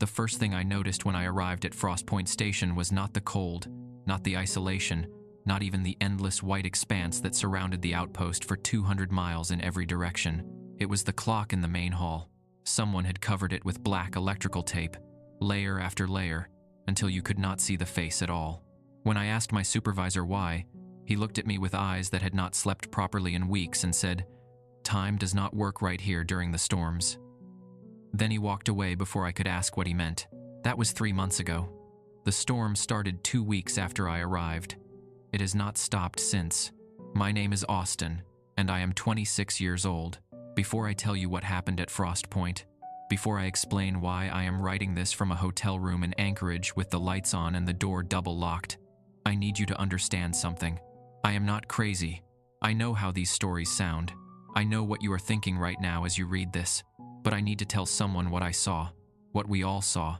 The first thing I noticed when I arrived at Frost Point Station was not the cold, not the isolation, not even the endless white expanse that surrounded the outpost for 200 miles in every direction. It was the clock in the main hall. Someone had covered it with black electrical tape, layer after layer, until you could not see the face at all. When I asked my supervisor why, he looked at me with eyes that had not slept properly in weeks and said, "Time does not work right here during the storms." Then he walked away before I could ask what he meant. That was 3 months ago. The storm started 2 weeks after I arrived. It has not stopped since. My name is Austin, and I am 26 years old. Before I tell you what happened at Frost Point, before I explain why I am writing this from a hotel room in Anchorage with the lights on and the door double locked, I need you to understand something. I am not crazy. I know how these stories sound. I know what you are thinking right now as you read this, but I need to tell someone what I saw, what we all saw,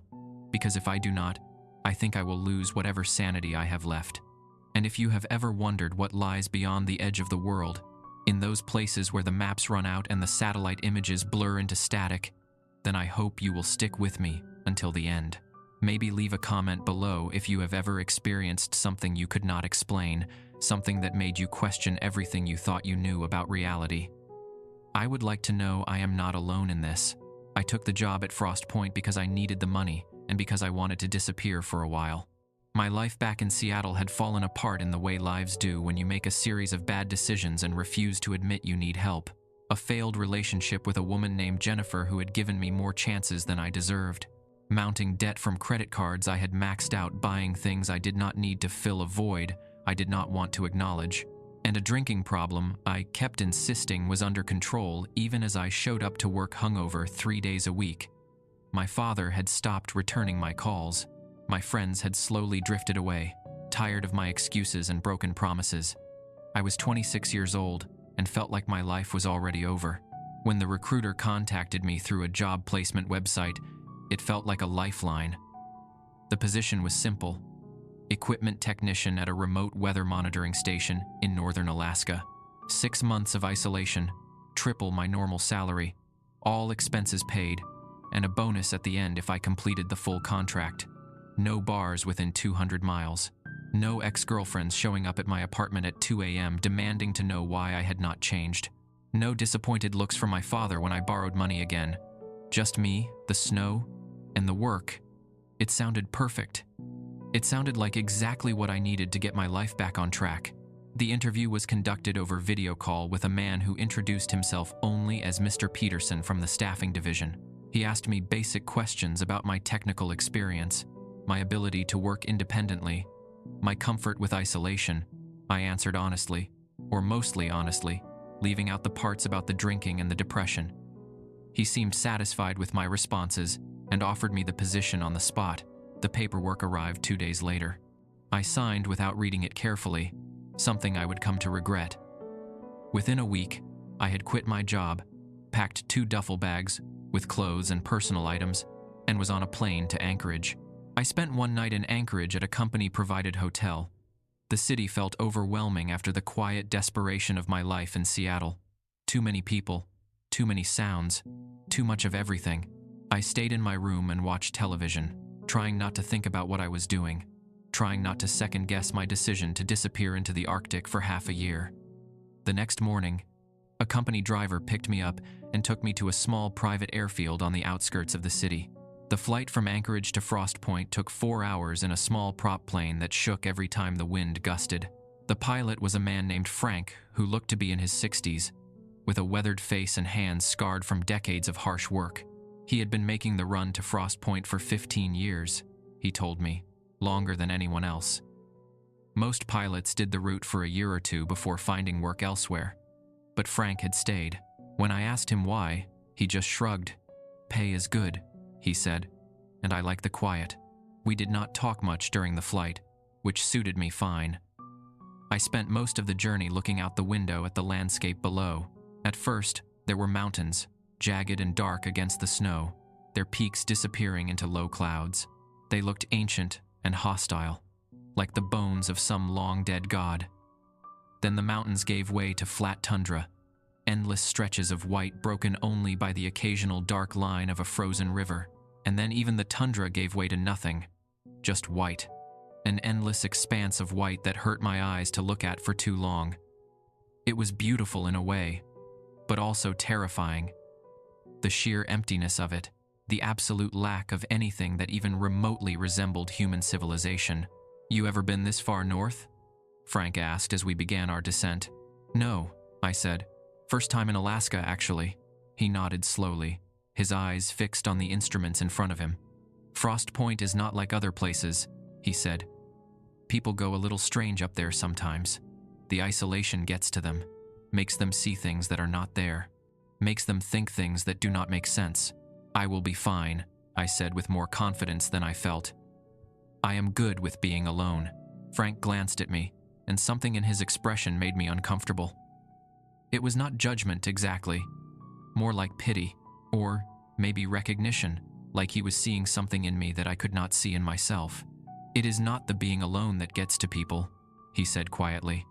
because if I do not, I think I will lose whatever sanity I have left. And if you have ever wondered what lies beyond the edge of the world, in those places where the maps run out and the satellite images blur into static, then I hope you will stick with me until the end. Maybe leave a comment below if you have ever experienced something you could not explain, something that made you question everything you thought you knew about reality. I would like to know I am not alone in this. I took the job at Frost Point because I needed the money and because I wanted to disappear for a while. My life back in Seattle had fallen apart in the way lives do when you make a series of bad decisions and refuse to admit you need help. A failed relationship with a woman named Jennifer who had given me more chances than I deserved. Mounting debt from credit cards I had maxed out buying things I did not need to fill a void I did not want to acknowledge. And a drinking problem I kept insisting was under control even as I showed up to work hungover 3 days a week. My father had stopped returning my calls. My friends had slowly drifted away, tired of my excuses and broken promises. I was 26 years old and felt like my life was already over. When the recruiter contacted me through a job placement website, it felt like a lifeline. The position was simple: equipment technician at a remote weather monitoring station in northern Alaska. 6 months of isolation, triple my normal salary, all expenses paid, and a bonus at the end if I completed the full contract. No bars within 200 miles. No ex-girlfriends showing up at my apartment at 2 a.m. demanding to know why I had not changed. No disappointed looks from my father when I borrowed money again. Just me, the snow, and the work. It sounded perfect. It sounded like exactly what I needed to get my life back on track. The interview was conducted over video call with a man who introduced himself only as Mr. Peterson from the staffing division. He asked me basic questions about my technical experience, my ability to work independently, my comfort with isolation. I answered honestly, or mostly honestly, leaving out the parts about the drinking and the depression. He seemed satisfied with my responses and offered me the position on the spot. The paperwork arrived 2 days later. I signed without reading it carefully, something I would come to regret. Within a week, I had quit my job, packed 2 duffel bags with clothes and personal items, and was on a plane to Anchorage. I spent one night in Anchorage at a company-provided hotel. The city felt overwhelming after the quiet desperation of my life in Seattle. Too many people, too many sounds, too much of everything. I stayed in my room and watched television, trying not to think about what I was doing, trying not to second-guess my decision to disappear into the Arctic for half a year. The next morning, a company driver picked me up and took me to a small private airfield on the outskirts of the city. The flight from Anchorage to Frost Point took 4 hours in a small prop plane that shook every time the wind gusted. The pilot was a man named Frank who looked to be in his 60s, with a weathered face and hands scarred from decades of harsh work. He had been making the run to Frost Point for 15 years, he told me, longer than anyone else. Most pilots did the route for a year or two before finding work elsewhere, but Frank had stayed. When I asked him why, he just shrugged. "Pay is good," he said, "and I like the quiet." We did not talk much during the flight, which suited me fine. I spent most of the journey looking out the window at the landscape below. At first, there were mountains, jagged and dark against the snow, their peaks disappearing into low clouds. They looked ancient and hostile, like the bones of some long-dead god. Then the mountains gave way to flat tundra, endless stretches of white broken only by the occasional dark line of a frozen river. And then even the tundra gave way to nothing, just white. An endless expanse of white that hurt my eyes to look at for too long. It was beautiful in a way, but also terrifying. The sheer emptiness of it, the absolute lack of anything that even remotely resembled human civilization. "You ever been this far north?" Frank asked as we began our descent. "No," I said. "First time in Alaska, actually." He nodded slowly, his eyes fixed on the instruments in front of him. "Frost Point is not like other places," he said. "People go a little strange up there sometimes. The isolation gets to them, makes them see things that are not there, makes them think things that do not make sense." "I will be fine," I said with more confidence than I felt. "I am good with being alone." Frank glanced at me, and something in his expression made me uncomfortable. It was not judgment exactly, more like pity, or maybe recognition, like he was seeing something in me that I could not see in myself. "It is not the being alone that gets to people," he said quietly.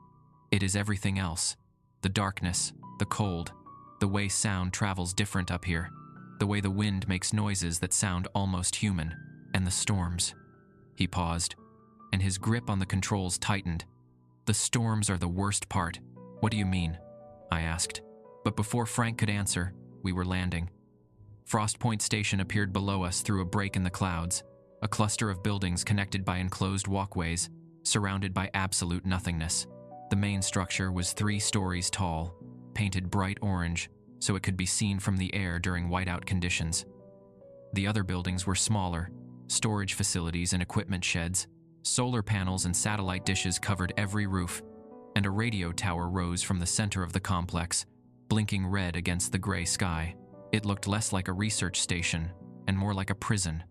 "It is everything else. The darkness, the cold, the way sound travels different up here, the way the wind makes noises that sound almost human, and the storms." He paused, and his grip on the controls tightened. "The storms are the worst part." "What do you mean?" I asked. But before Frank could answer, we were landing. Frost Point Station appeared below us through a break in the clouds, a cluster of buildings connected by enclosed walkways, surrounded by absolute nothingness. The main structure was 3 stories tall, painted bright orange, so it could be seen from the air during whiteout conditions. The other buildings were smaller, storage facilities and equipment sheds. Solar panels and satellite dishes covered every roof, and a radio tower rose from the center of the complex, blinking red against the gray sky. It looked less like a research station and more like a prison,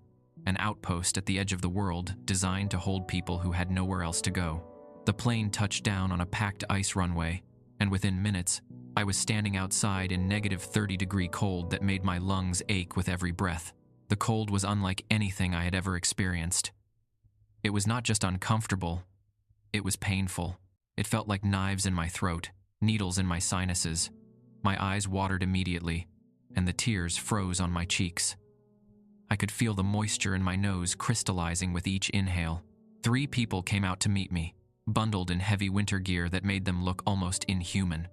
an outpost at the edge of the world designed to hold people who had nowhere else to go. The plane touched down on a packed ice runway, and within minutes, I was standing outside in negative 30-degree cold that made my lungs ache with every breath. The cold was unlike anything I had ever experienced. It was not just uncomfortable, it was painful. It felt like knives in my throat, needles in my sinuses. My eyes watered immediately, and the tears froze on my cheeks. I could feel the moisture in my nose crystallizing with each inhale. 3 people came out to meet me, bundled in heavy winter gear that made them look almost inhuman.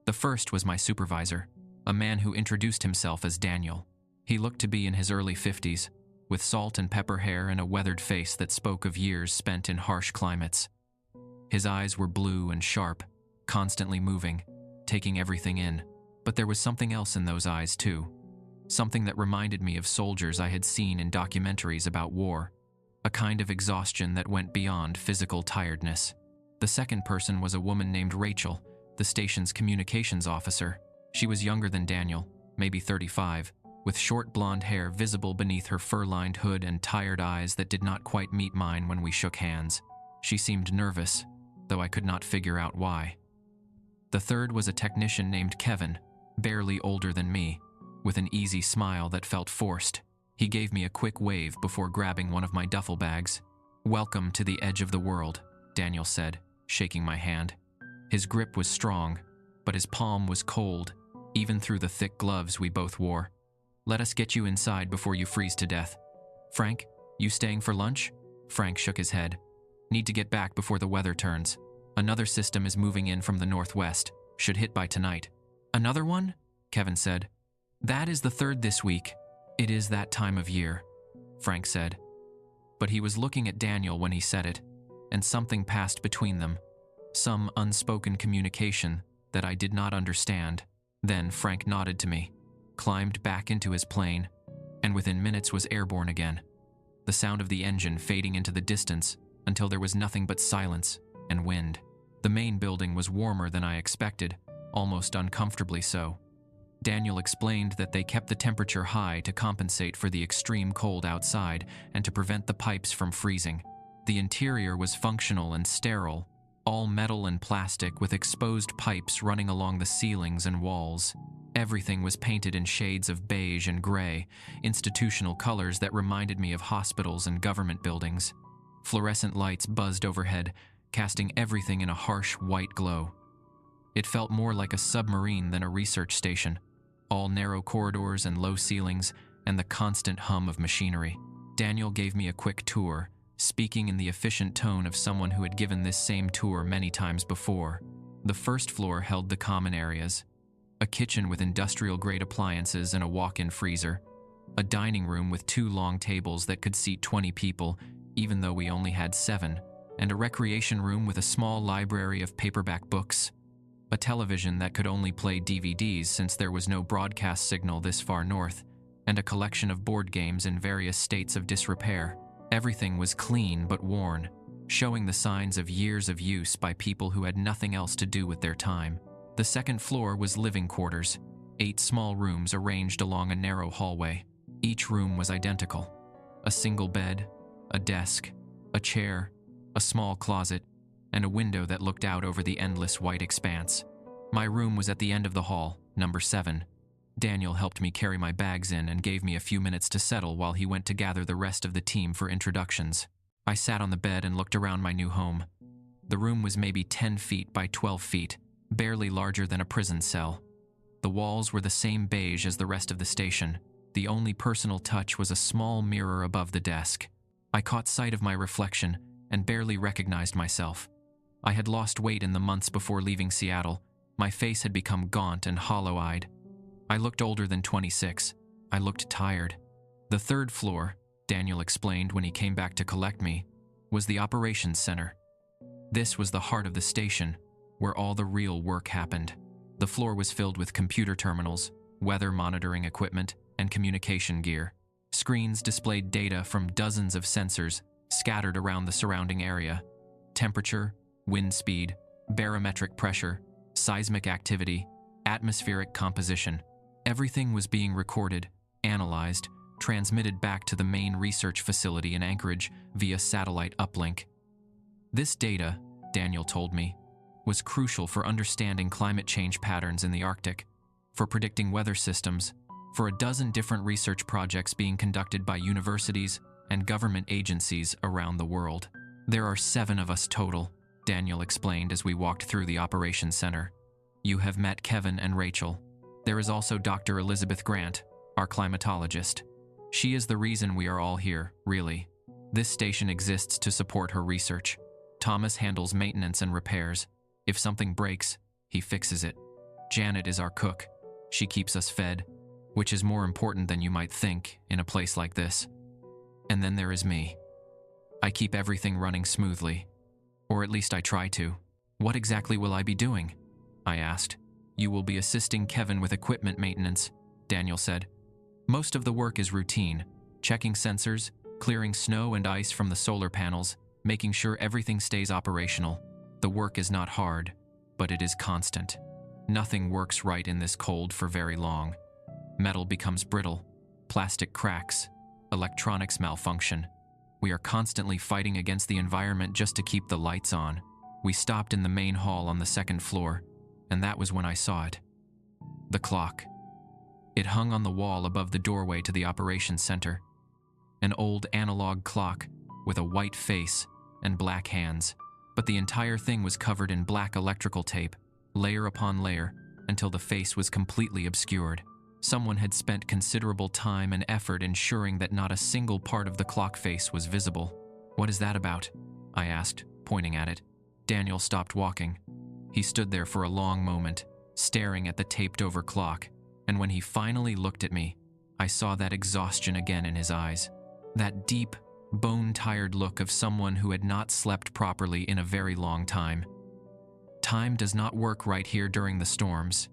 The first was my supervisor, a man who introduced himself as Daniel. He looked to be in his early 50s, with salt and pepper hair and a weathered face that spoke of years spent in harsh climates. His eyes were blue and sharp, constantly moving, taking everything in. But there was something else in those eyes too. Something that reminded me of soldiers I had seen in documentaries about war. A kind of exhaustion that went beyond physical tiredness. The second person was a woman named Rachel, the station's communications officer. She was younger than Daniel, maybe 35, with short blonde hair visible beneath her fur-lined hood and tired eyes that did not quite meet mine when we shook hands. She seemed nervous, though I could not figure out why. The third was a technician named Kevin, barely older than me, with an easy smile that felt forced. He gave me a quick wave before grabbing one of my duffel bags. "Welcome to the edge of the world," Daniel said, shaking my hand. His grip was strong, but his palm was cold, even through the thick gloves we both wore. "Let us get you inside before you freeze to death." "Frank, you staying for lunch?" Frank shook his head. "Need to get back before the weather turns. Another system is moving in from the northwest. Should hit by tonight." "Another one?" Kevin said. "That is the 3rd this week." "It is that time of year," Frank said. But he was looking at Daniel when he said it, and something passed between them. Some unspoken communication that I did not understand. Then Frank nodded to me, climbed back into his plane, and within minutes was airborne again. The sound of the engine fading into the distance until there was nothing but silence and wind. The main building was warmer than I expected, almost uncomfortably so. Daniel explained that they kept the temperature high to compensate for the extreme cold outside and to prevent the pipes from freezing. The interior was functional and sterile, all metal and plastic with exposed pipes running along the ceilings and walls. Everything was painted in shades of beige and gray, institutional colors that reminded me of hospitals and government buildings. Fluorescent lights buzzed overhead, casting everything in a harsh white glow. It felt more like a submarine than a research station. All narrow corridors and low ceilings, and the constant hum of machinery. Daniel gave me a quick tour, speaking in the efficient tone of someone who had given this same tour many times before. The first floor held the common areas: a kitchen with industrial-grade appliances and a walk-in freezer, a dining room with 2 long tables that could seat 20 people, even though we only had 7, and a recreation room with a small library of paperback books, a television that could only play DVDs since there was no broadcast signal this far north, and a collection of board games in various states of disrepair. Everything was clean but worn, showing the signs of years of use by people who had nothing else to do with their time. The second floor was living quarters, 8 small rooms arranged along a narrow hallway. Each room was identical: a single bed, a desk, a chair, a small closet, and a window that looked out over the endless white expanse. My room was at the end of the hall, number 7. Daniel helped me carry my bags in and gave me a few minutes to settle while he went to gather the rest of the team for introductions. I sat on the bed and looked around my new home. The room was maybe 10 feet by 12 feet, barely larger than a prison cell. The walls were the same beige as the rest of the station. The only personal touch was a small mirror above the desk. I caught sight of my reflection and barely recognized myself. I had lost weight in the months before leaving Seattle. My face had become gaunt and hollow-eyed. I looked older than 26. I looked tired. The third floor, Daniel explained when he came back to collect me, was the operations center. This was the heart of the station, where all the real work happened. The floor was filled with computer terminals, weather monitoring equipment, and communication gear. Screens displayed data from dozens of sensors scattered around the surrounding area: temperature, wind speed, barometric pressure, seismic activity, atmospheric composition. Everything was being recorded, analyzed, transmitted back to the main research facility in Anchorage via satellite uplink. This data, Daniel told me, was crucial for understanding climate change patterns in the Arctic, for predicting weather systems, for a dozen different research projects being conducted by universities and government agencies around the world. There are 7 of us total, Daniel explained as we walked through the operations center. You have met Kevin and Rachel. There is also Dr. Elizabeth Grant, our climatologist. She is the reason we are all here, really. This station exists to support her research. Thomas handles maintenance and repairs. If something breaks, he fixes it. Janet is our cook. She keeps us fed, which is more important than you might think in a place like this. And then there is me. I keep everything running smoothly. Or at least I try to. What exactly will I be doing? I asked. You will be assisting Kevin with equipment maintenance, Daniel said. Most of the work is routine: checking sensors, clearing snow and ice from the solar panels, making sure everything stays operational. The work is not hard, but it is constant. Nothing works right in this cold for very long. Metal becomes brittle, plastic cracks, electronics malfunction. We are constantly fighting against the environment just to keep the lights on. We stopped in the main hall on the 2nd floor, and that was when I saw it. The clock. It hung on the wall above the doorway to the operations center. An old analog clock with a white face and black hands, but the entire thing was covered in black electrical tape, layer upon layer, until the face was completely obscured. Someone had spent considerable time and effort ensuring that not a single part of the clock face was visible. What is that about? I asked, pointing at it. Daniel stopped walking. He stood there for a long moment, staring at the taped-over clock, and when he finally looked at me, I saw that exhaustion again in his eyes. That deep, bone-tired look of someone who had not slept properly in a very long time. Time does not work right here during the storms,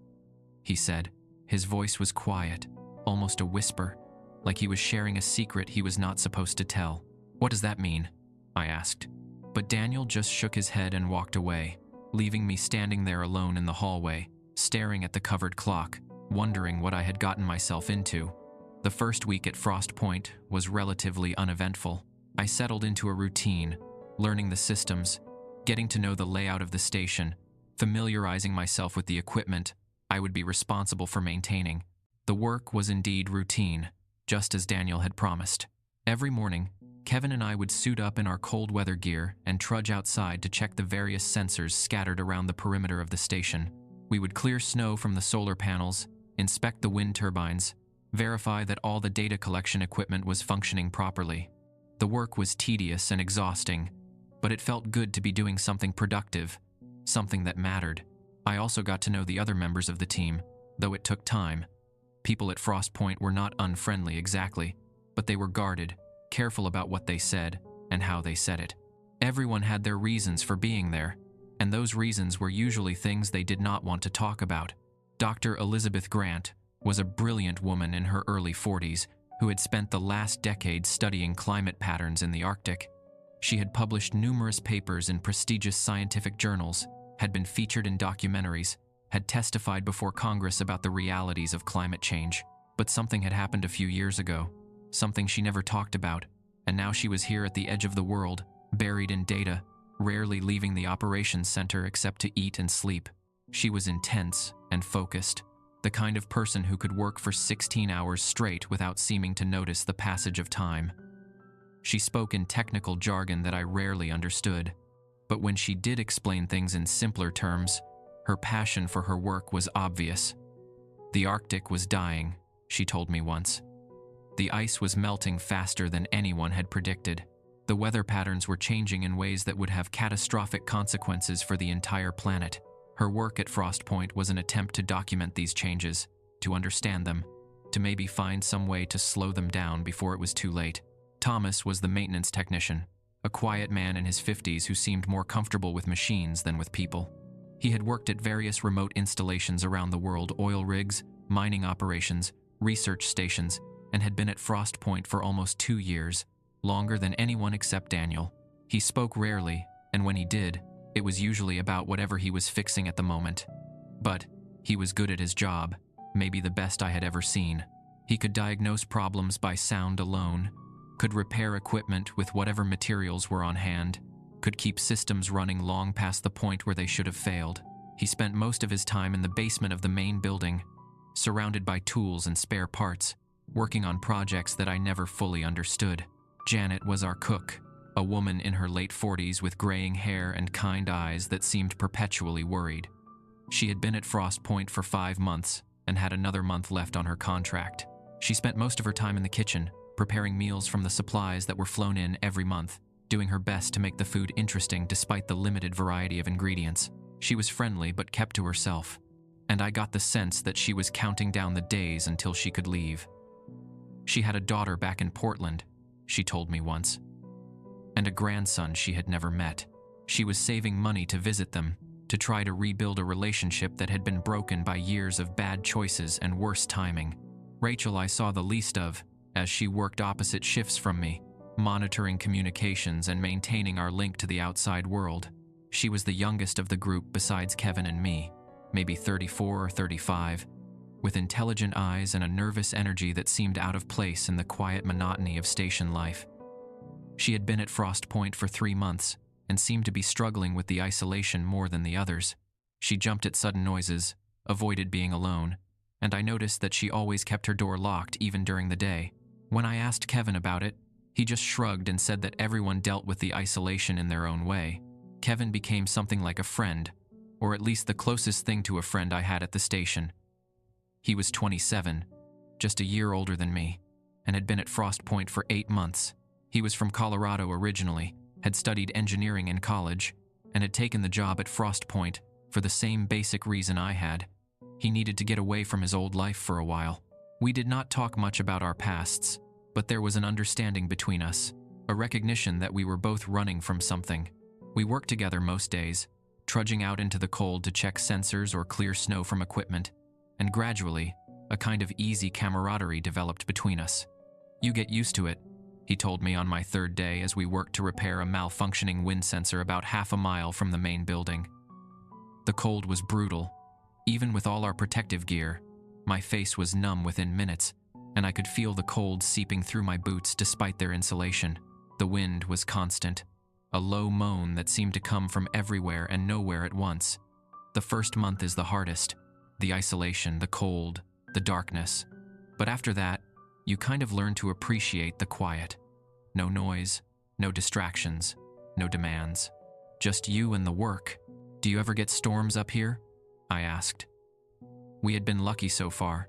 he said. His voice was quiet, almost a whisper, like he was sharing a secret he was not supposed to tell. What does that mean? I asked. But Daniel just shook his head and walked away, leaving me standing there alone in the hallway, staring at the covered clock, wondering what I had gotten myself into. The first week at Frost Point was relatively uneventful. I settled into a routine, learning the systems, getting to know the layout of the station, familiarizing myself with the equipment I would be responsible for maintaining. The work was indeed routine, just as Daniel had promised. Every morning, Kevin and I would suit up in our cold weather gear and trudge outside to check the various sensors scattered around the perimeter of the station. We would clear snow from the solar panels, inspect the wind turbines, verify that all the data collection equipment was functioning properly. The work was tedious and exhausting, but it felt good to be doing something productive, something that mattered. I also got to know the other members of the team, though it took time. People at Frost Point were not unfriendly exactly, but they were guarded, careful about what they said and how they said it. Everyone had their reasons for being there, and those reasons were usually things they did not want to talk about. Dr. Elizabeth Grant was a brilliant woman in her early 40s who had spent the last decade studying climate patterns in the Arctic. She had published numerous papers in prestigious scientific journals, had been featured in documentaries, had testified before Congress about the realities of climate change. But something had happened a few years ago, something she never talked about, and now she was here at the edge of the world, buried in data, rarely leaving the operations center except to eat and sleep. She was intense and focused, the kind of person who could work for 16 hours straight without seeming to notice the passage of time. She spoke in technical jargon that I rarely understood, but when she did explain things in simpler terms, her passion for her work was obvious. The Arctic was dying, she told me once. The ice was melting faster than anyone had predicted. The weather patterns were changing in ways that would have catastrophic consequences for the entire planet. Her work at Frost Point was an attempt to document these changes, to understand them, to maybe find some way to slow them down before it was too late. Thomas was the maintenance technician, a quiet man in his 50s who seemed more comfortable with machines than with people. He had worked at various remote installations around the world, oil rigs, mining operations, research stations, and had been at Frost Point for almost 2 years, longer than anyone except Daniel. He spoke rarely, and when he did, it was usually about whatever he was fixing at the moment. But he was good at his job, maybe the best I had ever seen. He could diagnose problems by sound alone, could repair equipment with whatever materials were on hand, could keep systems running long past the point where they should have failed. He spent most of his time in the basement of the main building, surrounded by tools and spare parts, working on projects that I never fully understood. Janet was our cook, a woman in her late 40s with graying hair and kind eyes that seemed perpetually worried. She had been at Frost Point for 5 months and had another month left on her contract. She spent most of her time in the kitchen, preparing meals from the supplies that were flown in every month, doing her best to make the food interesting despite the limited variety of ingredients. She was friendly but kept to herself, and I got the sense that she was counting down the days until she could leave. She had a daughter back in Portland, she told me once, and a grandson she had never met. She was saving money to visit them, to try to rebuild a relationship that had been broken by years of bad choices and worse timing. Rachel I saw the least of, as she worked opposite shifts from me, monitoring communications and maintaining our link to the outside world. She was the youngest of the group besides Kevin and me, maybe 34 or 35, with intelligent eyes and a nervous energy that seemed out of place in the quiet monotony of station life. She had been at Frost Point for 3 months and seemed to be struggling with the isolation more than the others. She jumped at sudden noises, avoided being alone, and I noticed that she always kept her door locked even during the day. When I asked Kevin about it, he just shrugged and said that everyone dealt with the isolation in their own way. Kevin became something like a friend, or at least the closest thing to a friend I had at the station. He was 27, just a year older than me, and had been at Frost Point for 8 months. He was from Colorado originally, had studied engineering in college, and had taken the job at Frost Point for the same basic reason I had. He needed to get away from his old life for a while. We did not talk much about our pasts, but there was an understanding between us, a recognition that we were both running from something. We worked together most days, trudging out into the cold to check sensors or clear snow from equipment, and gradually, a kind of easy camaraderie developed between us. "You get used to it," he told me on my 3rd day as we worked to repair a malfunctioning wind sensor about half a mile from the main building. The cold was brutal. Even with all our protective gear, my face was numb within minutes, and I could feel the cold seeping through my boots despite their insulation. The wind was constant, a low moan that seemed to come from everywhere and nowhere at once. The first month is the hardest, the isolation, the cold, the darkness. But after that, you kind of learn to appreciate the quiet. No noise, no distractions, no demands. Just you and the work. "Do you ever get storms up here?" I asked. We had been lucky so far.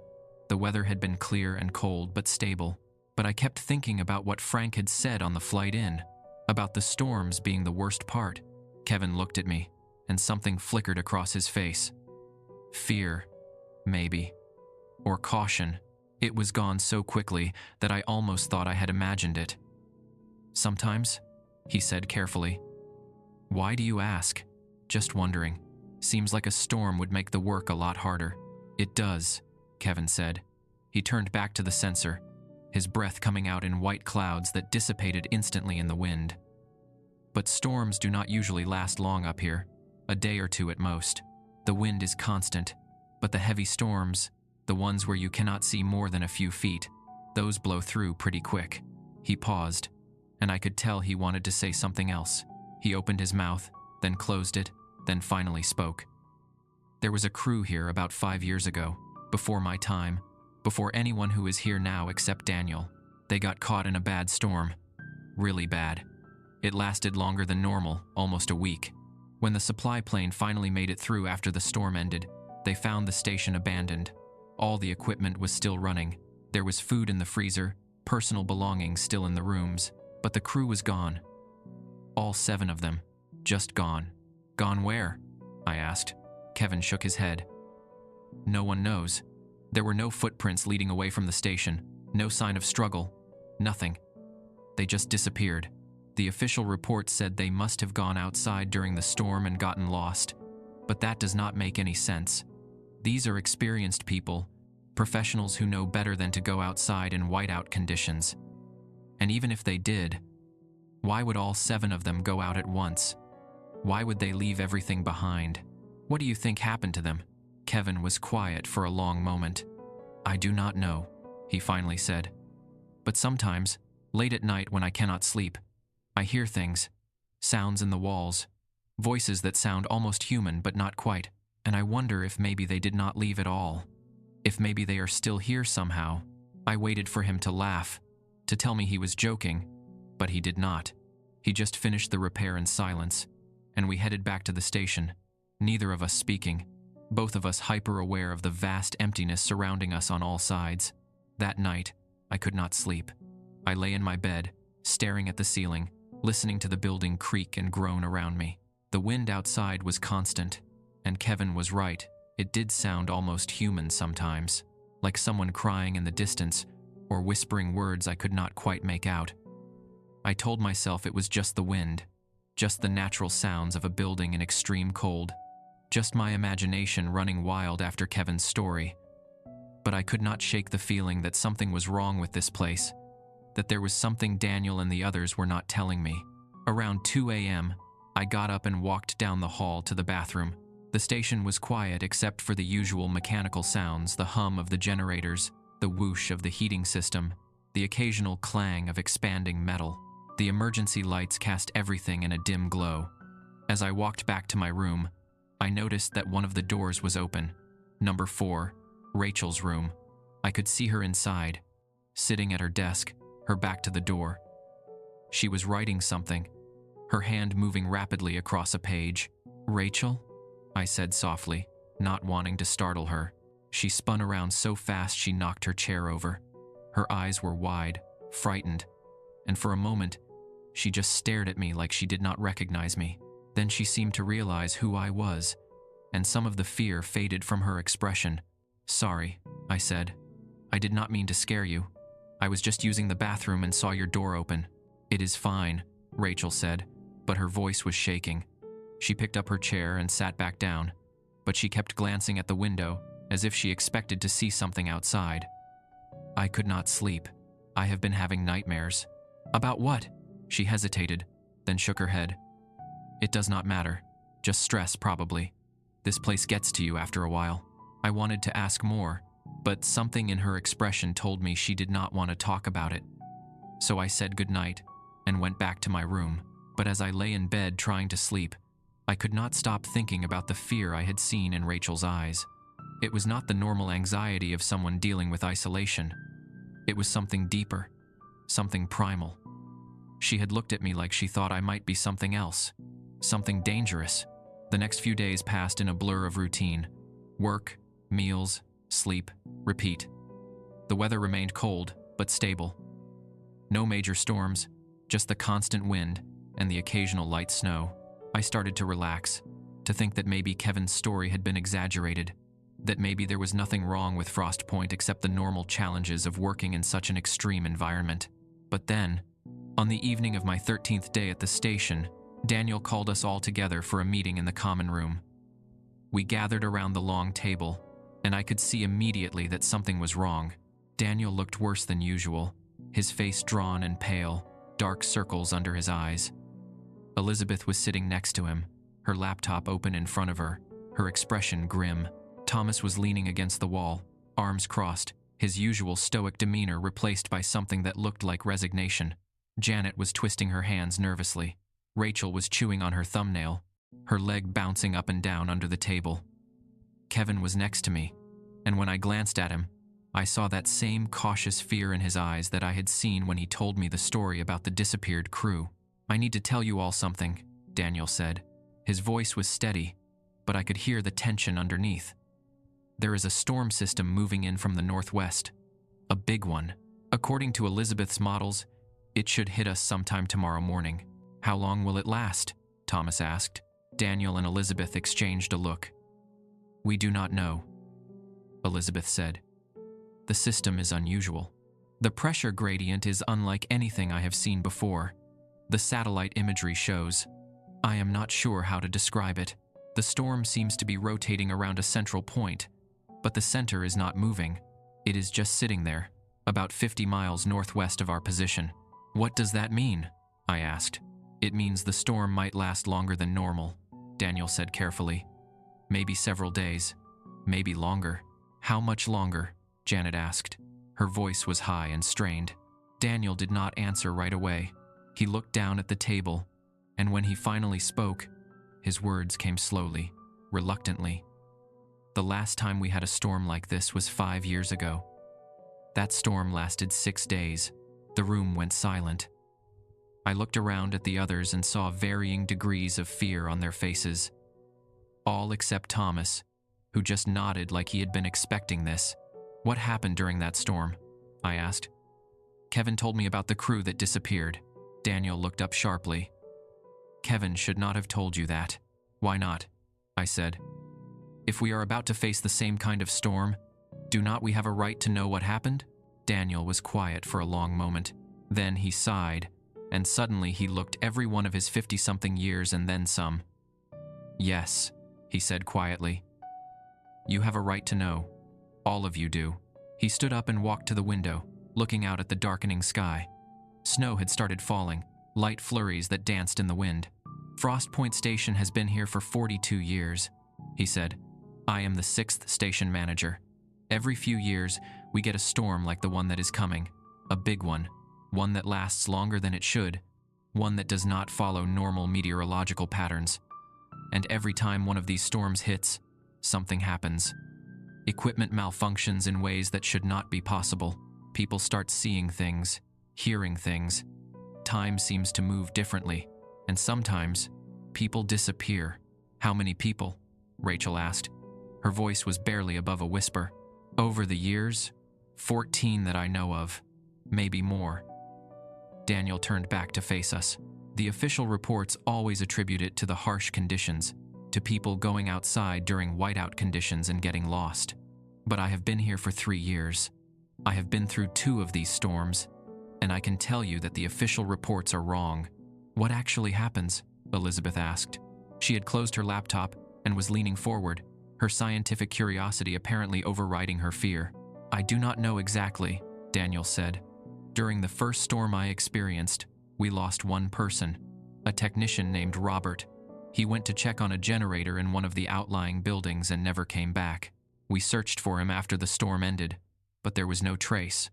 The weather had been clear and cold but stable, but I kept thinking about what Frank had said on the flight in, about the storms being the worst part. Kevin looked at me, and something flickered across his face. Fear, maybe. Or caution. It was gone so quickly that I almost thought I had imagined it. Sometimes, he said carefully. Why do you ask? Just wondering. Seems like a storm would make the work a lot harder. It does, Kevin said. He turned back to the sensor, his breath coming out in white clouds that dissipated instantly in the wind. But storms do not usually last long up here, a day or two at most. The wind is constant, but the heavy storms, the ones where you cannot see more than a few feet, those blow through pretty quick. He paused, and I could tell he wanted to say something else. He opened his mouth, then closed it, then finally spoke. There was a crew here about 5 years ago, before my time, before anyone who is here now except Daniel. They got caught in a bad storm. Really bad. It lasted longer than normal, almost a week. When the supply plane finally made it through after the storm ended, they found the station abandoned. All the equipment was still running. There was food in the freezer, personal belongings still in the rooms, but the crew was gone. All 7 of them. Just gone. Gone where? I asked. Kevin shook his head. No one knows. There were no footprints leading away from the station, no sign of struggle, nothing. They just disappeared. The official report said they must have gone outside during the storm and gotten lost, but that does not make any sense. These are experienced people, professionals who know better than to go outside in whiteout conditions. And even if they did, why would all 7 of them go out at once? Why would they leave everything behind? What do you think happened to them? Kevin was quiet for a long moment. I do not know, he finally said. But sometimes, late at night when I cannot sleep, I hear things, sounds in the walls, voices that sound almost human but not quite, and I wonder if maybe they did not leave at all. If maybe they are still here somehow. I waited for him to laugh, to tell me he was joking, but he did not. He just finished the repair in silence, and we headed back to the station, neither of us speaking, both of us hyper-aware of the vast emptiness surrounding us on all sides. That night, I could not sleep. I lay in my bed, staring at the ceiling, listening to the building creak and groan around me. The wind outside was constant, and Kevin was right. It did sound almost human sometimes, like someone crying in the distance or whispering words I could not quite make out. I told myself it was just the wind, just the natural sounds of a building in extreme cold, just my imagination running wild after Kevin's story. But I could not shake the feeling that something was wrong with this place, that there was something Daniel and the others were not telling me. Around 2 a.m., I got up and walked down the hall to the bathroom. The station was quiet except for the usual mechanical sounds, the hum of the generators, the whoosh of the heating system, the occasional clang of expanding metal. The emergency lights cast everything in a dim glow. As I walked back to my room, I noticed that one of the doors was open. Number 4, Rachel's room. I could see her inside, sitting at her desk, her back to the door. She was writing something, her hand moving rapidly across a page. "Rachel?" I said softly, not wanting to startle her. She spun around so fast she knocked her chair over. Her eyes were wide, frightened, and for a moment, she just stared at me like she did not recognize me. Then she seemed to realize who I was, and some of the fear faded from her expression. "Sorry," I said. "I did not mean to scare you. I was just using the bathroom and saw your door open." "It is fine," Rachel said, but her voice was shaking. She picked up her chair and sat back down, but she kept glancing at the window as if she expected to see something outside. "I could not sleep. I have been having nightmares." "About what?" She hesitated, then shook her head. "It does not matter. Just stress, probably. This place gets to you after a while." I wanted to ask more, but something in her expression told me she did not want to talk about it. So I said goodnight and went back to my room. But as I lay in bed trying to sleep, I could not stop thinking about the fear I had seen in Rachel's eyes. It was not the normal anxiety of someone dealing with isolation. It was something deeper, something primal. She had looked at me like she thought I might be something else, something dangerous. The next few days passed in a blur of routine. Work, meals, sleep, repeat. The weather remained cold, but stable. No major storms, just the constant wind and the occasional light snow. I started to relax, to think that maybe Kevin's story had been exaggerated, that maybe there was nothing wrong with Frost Point except the normal challenges of working in such an extreme environment. But then, on the evening of my 13th day at the station, Daniel called us all together for a meeting in the common room. We gathered around the long table, and I could see immediately that something was wrong. Daniel looked worse than usual, his face drawn and pale, dark circles under his eyes. Elizabeth was sitting next to him, her laptop open in front of her, her expression grim. Thomas was leaning against the wall, arms crossed, his usual stoic demeanor replaced by something that looked like resignation. Janet was twisting her hands nervously. Rachel was chewing on her thumbnail, her leg bouncing up and down under the table. Kevin was next to me, and when I glanced at him, I saw that same cautious fear in his eyes that I had seen when he told me the story about the disappeared crew. "I need to tell you all something," Daniel said. His voice was steady, but I could hear the tension underneath. "There is a storm system moving in from the northwest. A big one. According to Elizabeth's models, it should hit us sometime tomorrow morning." "How long will it last?" Thomas asked. Daniel and Elizabeth exchanged a look. "We do not know," Elizabeth said. "The system is unusual. The pressure gradient is unlike anything I have seen before. The satellite imagery shows. I am not sure how to describe it. The storm seems to be rotating around a central point, but the center is not moving. It is just sitting there, about 50 miles northwest of our position." "What does that mean?" I asked. "It means the storm might last longer than normal," Daniel said carefully. "Maybe several days, maybe longer." "How much longer?" Janet asked. Her voice was high and strained. Daniel did not answer right away. He looked down at the table, and when he finally spoke, his words came slowly, reluctantly. "The last time we had a storm like this was 5 years ago. That storm lasted 6 days. The room went silent. I looked around at the others and saw varying degrees of fear on their faces. All except Thomas, who just nodded like he had been expecting this. "What happened during that storm?" I asked. "Kevin told me about the crew that disappeared." Daniel looked up sharply. "Kevin should not have told you that." "Why not?" I said. "If we are about to face the same kind of storm, do not we have a right to know what happened?" Daniel was quiet for a long moment. Then he sighed, and suddenly he looked every one of his 50-something years and then some. "Yes," he said quietly. "You have a right to know. All of you do." He stood up and walked to the window, looking out at the darkening sky. Snow had started falling, light flurries that danced in the wind. "Frost Point Station has been here for 42 years, he said. "I am the 6th station manager. Every few years, we get a storm like the one that is coming. A big one that lasts longer than it should, one that does not follow normal meteorological patterns. And every time one of these storms hits, something happens. Equipment malfunctions in ways that should not be possible. People start seeing things, hearing things. Time seems to move differently, and sometimes, people disappear." "How many people?" Rachel asked. Her voice was barely above a whisper. "Over the years, 14 that I know of, maybe more." Daniel turned back to face us. "The official reports always attribute it to the harsh conditions, to people going outside during whiteout conditions and getting lost. But I have been here for 3 years. I have been through 2 of these storms, and I can tell you that the official reports are wrong." "What actually happens?" Elizabeth asked. She had closed her laptop and was leaning forward, her scientific curiosity apparently overriding her fear. "I do not know exactly," Daniel said. "During the first storm I experienced, we lost one person, a technician named Robert. He went to check on a generator in one of the outlying buildings and never came back. We searched for him after the storm ended, but there was no trace.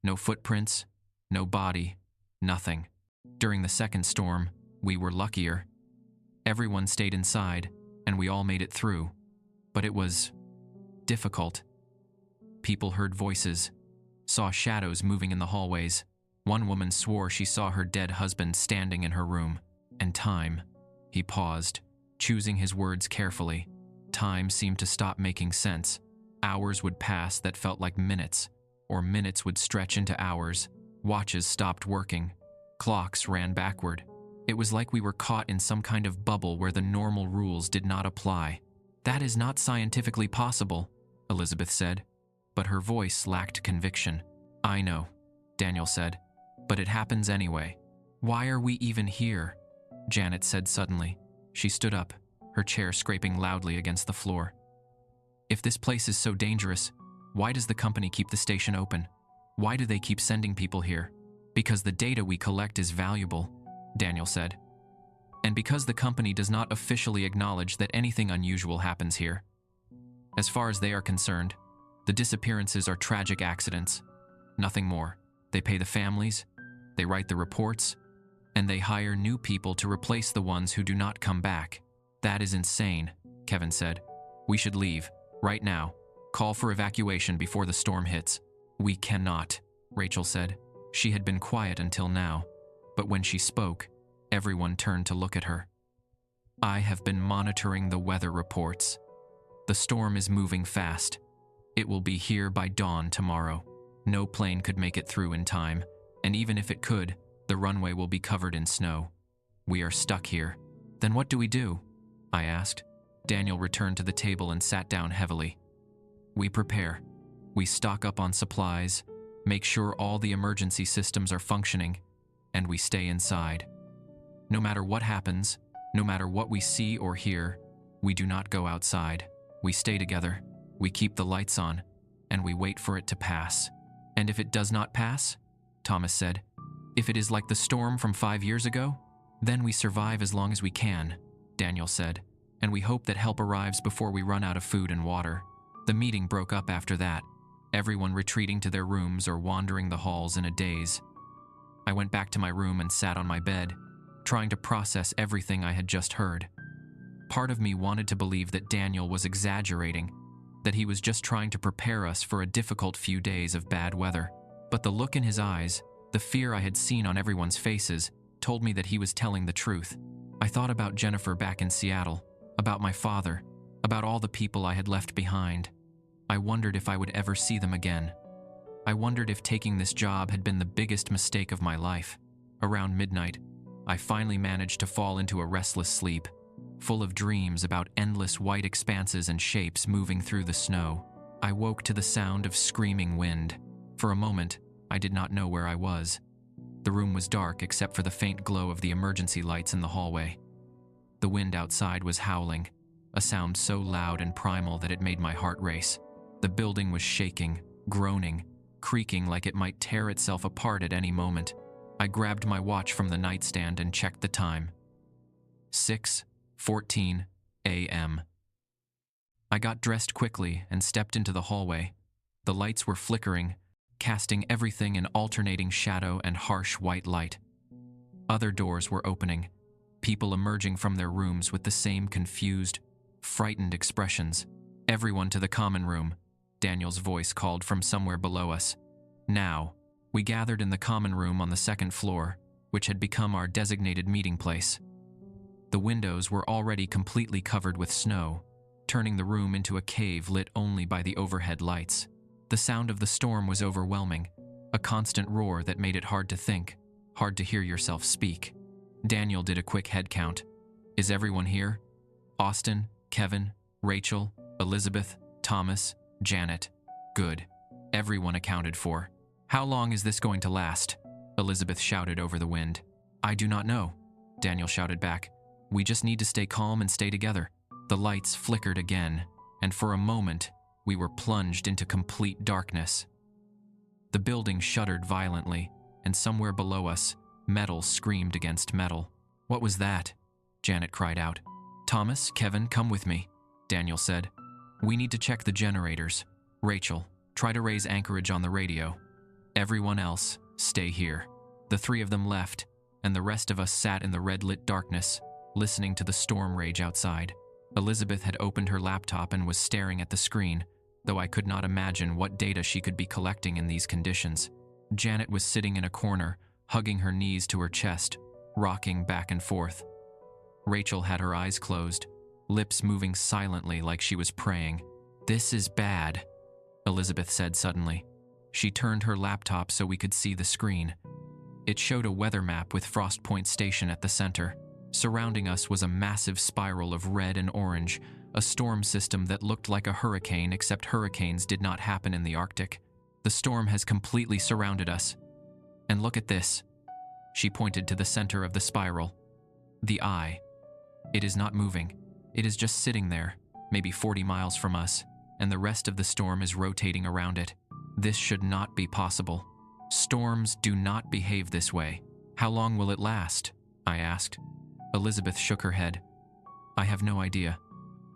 No footprints, no body, nothing. During the second storm, we were luckier. Everyone stayed inside, and we all made it through. But it was difficult. People heard voices, saw shadows moving in the hallways. One woman swore she saw her dead husband standing in her room. And time." He paused, choosing his words carefully. "Time seemed to stop making sense. Hours would pass that felt like minutes. or minutes would stretch into hours. Watches stopped working. Clocks ran backward. It was like we were caught in some kind of bubble where the normal rules did not apply. "That is not scientifically possible," Elizabeth said, but her voice lacked conviction. "I know," Daniel said, "but it happens anyway." "Why are we even here?" Janet said suddenly. She stood up, her chair scraping loudly against the floor. "If this place is so dangerous, why does the company keep the station open? Why do they keep sending people here?" "Because the data we collect is valuable," Daniel said. "And because the company does not officially acknowledge that anything unusual happens here. As far as they are concerned, the disappearances are tragic accidents. Nothing more. They pay the families, they write the reports, and they hire new people to replace the ones who do not come back." "That is insane," Kevin said. "We should leave, right now. Call for evacuation before the storm hits." "We cannot," Rachel said. She had been quiet until now, but when she spoke, everyone turned to look at her. "I have been monitoring the weather reports. The storm is moving fast. It will be here by dawn tomorrow. No plane could make it through in time, and even if it could, the runway will be covered in snow. We are stuck here." "Then what do we do?" I asked. Daniel returned to the table and sat down heavily. "We prepare. We stock up on supplies, make sure all the emergency systems are functioning, and we stay inside. No matter what happens, no matter what we see or hear, we do not go outside. We stay together, we keep the lights on, and we wait for it to pass." "And if it does not pass?" Thomas said. "If it is like the storm from 5 years ago? Then we survive as long as we can," Daniel said, "and we hope that help arrives before we run out of food and water." The meeting broke up after that, everyone retreating to their rooms or wandering the halls in a daze. I went back to my room and sat on my bed, trying to process everything I had just heard. Part of me wanted to believe that Daniel was exaggerating, that he was just trying to prepare us for a difficult few days of bad weather. But the look in his eyes, the fear I had seen on everyone's faces, told me that he was telling the truth. I thought about Jennifer back in Seattle, about my father, about all the people I had left behind. I wondered if I would ever see them again. I wondered if taking this job had been the biggest mistake of my life. Around midnight, I finally managed to fall into a restless sleep, full of dreams about endless white expanses and shapes moving through the snow. I woke to the sound of screaming wind. For a moment, I did not know where I was. The room was dark except for the faint glow of the emergency lights in the hallway. The wind outside was howling, a sound so loud and primal that it made my heart race. The building was shaking, groaning, creaking like it might tear itself apart at any moment. I grabbed my watch from the nightstand and checked the time. 6:14 a.m. I got dressed quickly and stepped into the hallway. The lights were flickering, casting everything in alternating shadow and harsh white light. Other doors were opening, people emerging from their rooms with the same confused, frightened expressions. "Everyone to the common room," Daniel's voice called from somewhere below us. Now, we gathered in the common room on the second floor, which had become our designated meeting place. The windows were already completely covered with snow, turning the room into a cave lit only by the overhead lights. The sound of the storm was overwhelming, a constant roar that made it hard to think, hard to hear yourself speak. Daniel did a quick head count. "Is everyone here?" "Austin, Kevin, Rachel, Elizabeth, Thomas, Janet." "Good. Everyone accounted for." "How long is this going to last?" Elizabeth shouted over the wind. "I do not know," Daniel shouted back. "We just need to stay calm and stay together." The lights flickered again, and for a moment, we were plunged into complete darkness. The building shuddered violently, and somewhere below us, metal screamed against metal. "What was that?" Janet cried out. "Thomas, Kevin, come with me," Daniel said. "We need to check the generators. Rachel, try to raise anchorage on the radio. Everyone else, stay here." The three of them left, and the rest of us sat in the red-lit darkness, listening to the storm rage outside. Elizabeth had opened her laptop and was staring at the screen, though I could not imagine what data she could be collecting in these conditions. Janet was sitting in a corner, hugging her knees to her chest, rocking back and forth. Rachel had her eyes closed, lips moving silently like she was praying. "This is bad," Elizabeth said suddenly. She turned her laptop so we could see the screen. It showed a weather map with Frost Point Station at the center. Surrounding us was a massive spiral of red and orange, a storm system that looked like a hurricane, except hurricanes did not happen in the Arctic. The storm has completely surrounded us. And look at this. She pointed to the center of the spiral. The eye. It is not moving. It is just sitting there, maybe 40 miles from us, and the rest of the storm is rotating around it. This should not be possible. Storms do not behave this way. How long will it last? I asked. Elizabeth shook her head. I have no idea.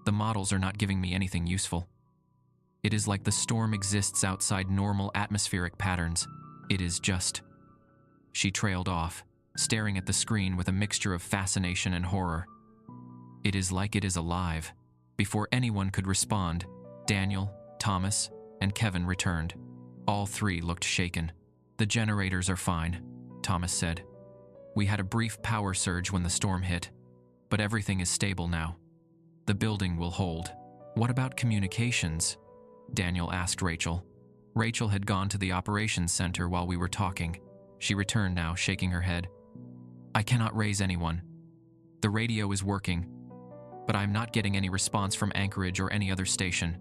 The models are not giving me anything useful. It is like the storm exists outside normal atmospheric patterns. It is just... She trailed off, staring at the screen with a mixture of fascination and horror. It is like it is alive. Before anyone could respond, Daniel, Thomas, and Kevin returned. All three looked shaken. The generators are fine, Thomas said. We had a brief power surge when the storm hit, but everything is stable now. The building will hold. What about communications? Daniel asked Rachel. Rachel had gone to the operations center while we were talking. She returned now, shaking her head. I cannot raise anyone. The radio is working, but I am not getting any response from Anchorage or any other station.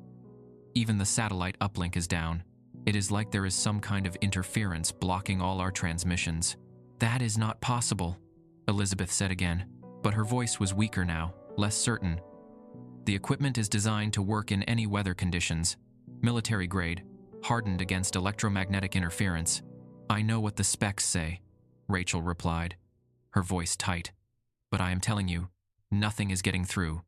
Even the satellite uplink is down. It is like there is some kind of interference blocking all our transmissions. That is not possible, Elizabeth said again, but her voice was weaker now, less certain. The equipment is designed to work in any weather conditions, military grade, hardened against electromagnetic interference. I know what the specs say, Rachel replied, her voice tight. But I am telling you, nothing is getting through.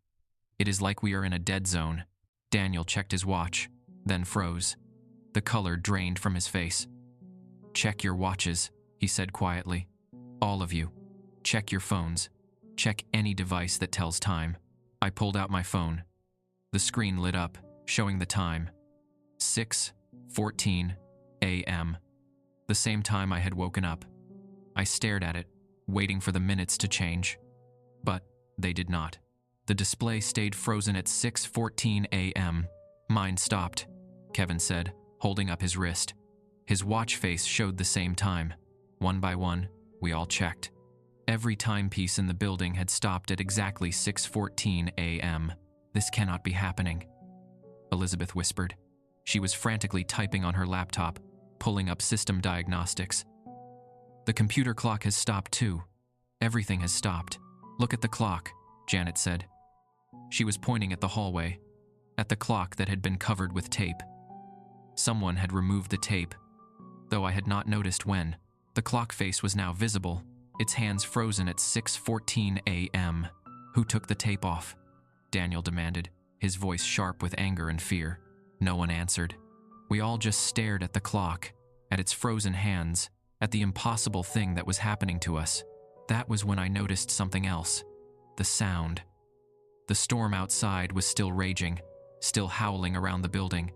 It is like we are in a dead zone. Daniel checked his watch, then froze. The color drained from his face. Check your watches, he said quietly. All of you. Check your phones. Check any device that tells time. I pulled out my phone. The screen lit up, showing the time. 6:14 a.m. The same time I had woken up. I stared at it, waiting for the minutes to change. But they did not. The display stayed frozen at 6:14 a.m. Mine stopped, Kevin said, holding up his wrist. His watch face showed the same time. One by one, we all checked. Every timepiece in the building had stopped at exactly 6:14 a.m. This cannot be happening, Elizabeth whispered. She was frantically typing on her laptop, pulling up system diagnostics. The computer clock has stopped too. Everything has stopped. Look at the clock, Janet said. She was pointing at the hallway, at the clock that had been covered with tape. Someone had removed the tape, though I had not noticed when. The clock face was now visible, its hands frozen at 6:14 a.m. Who took the tape off? Daniel demanded, his voice sharp with anger and fear. No one answered. We all just stared at the clock, at its frozen hands, at the impossible thing that was happening to us. That was when I noticed something else. The sound. The storm outside was still raging, still howling around the building.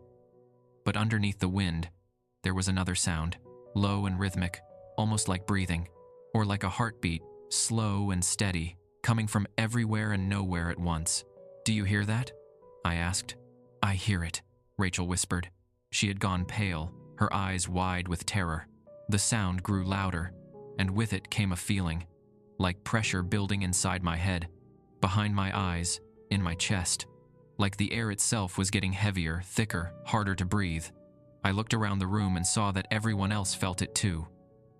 But underneath the wind, there was another sound, low and rhythmic, almost like breathing, or like a heartbeat, slow and steady, coming from everywhere and nowhere at once. Do you hear that? I asked. I hear it, Rachel whispered. She had gone pale, her eyes wide with terror. The sound grew louder, and with it came a feeling, like pressure building inside my head, behind my eyes, in my chest, like the air itself was getting heavier, thicker, harder to breathe. I looked around the room and saw that everyone else felt it too.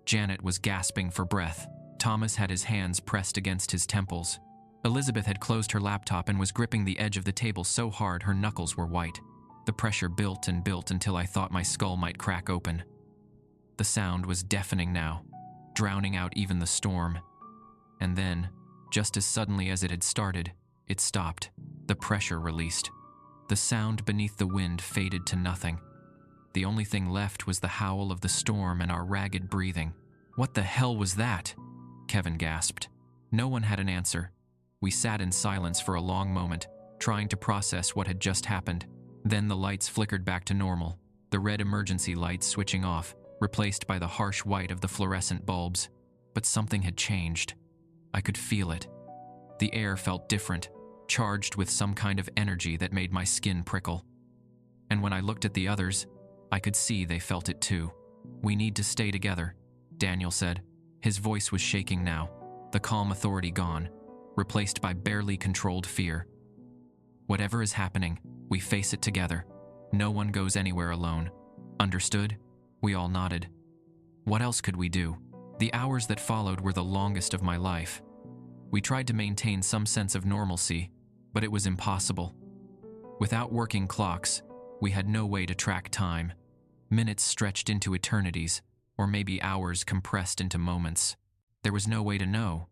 Janet was gasping for breath. Thomas had his hands pressed against his temples. Elizabeth had closed her laptop and was gripping the edge of the table so hard her knuckles were white. The pressure built and built until I thought my skull might crack open. The sound was deafening now, drowning out even the storm. And then, just as suddenly as it had started, it stopped. The pressure released. The sound beneath the wind faded to nothing. The only thing left was the howl of the storm and our ragged breathing. What the hell was that? Kevin gasped. No one had an answer. We sat in silence for a long moment, trying to process what had just happened. Then the lights flickered back to normal, the red emergency lights switching off, replaced by the harsh white of the fluorescent bulbs. But something had changed. I could feel it. The air felt different, charged with some kind of energy that made my skin prickle. And when I looked at the others, I could see they felt it too. "We need to stay together," Daniel said. His voice was shaking now, the calm authority gone, replaced by barely controlled fear. "Whatever is happening, we face it together. No one goes anywhere alone. Understood?" We all nodded. What else could we do? The hours that followed were the longest of my life. We tried to maintain some sense of normalcy, but it was impossible. Without working clocks, we had no way to track time. Minutes stretched into eternities, or maybe hours compressed into moments. There was no way to know.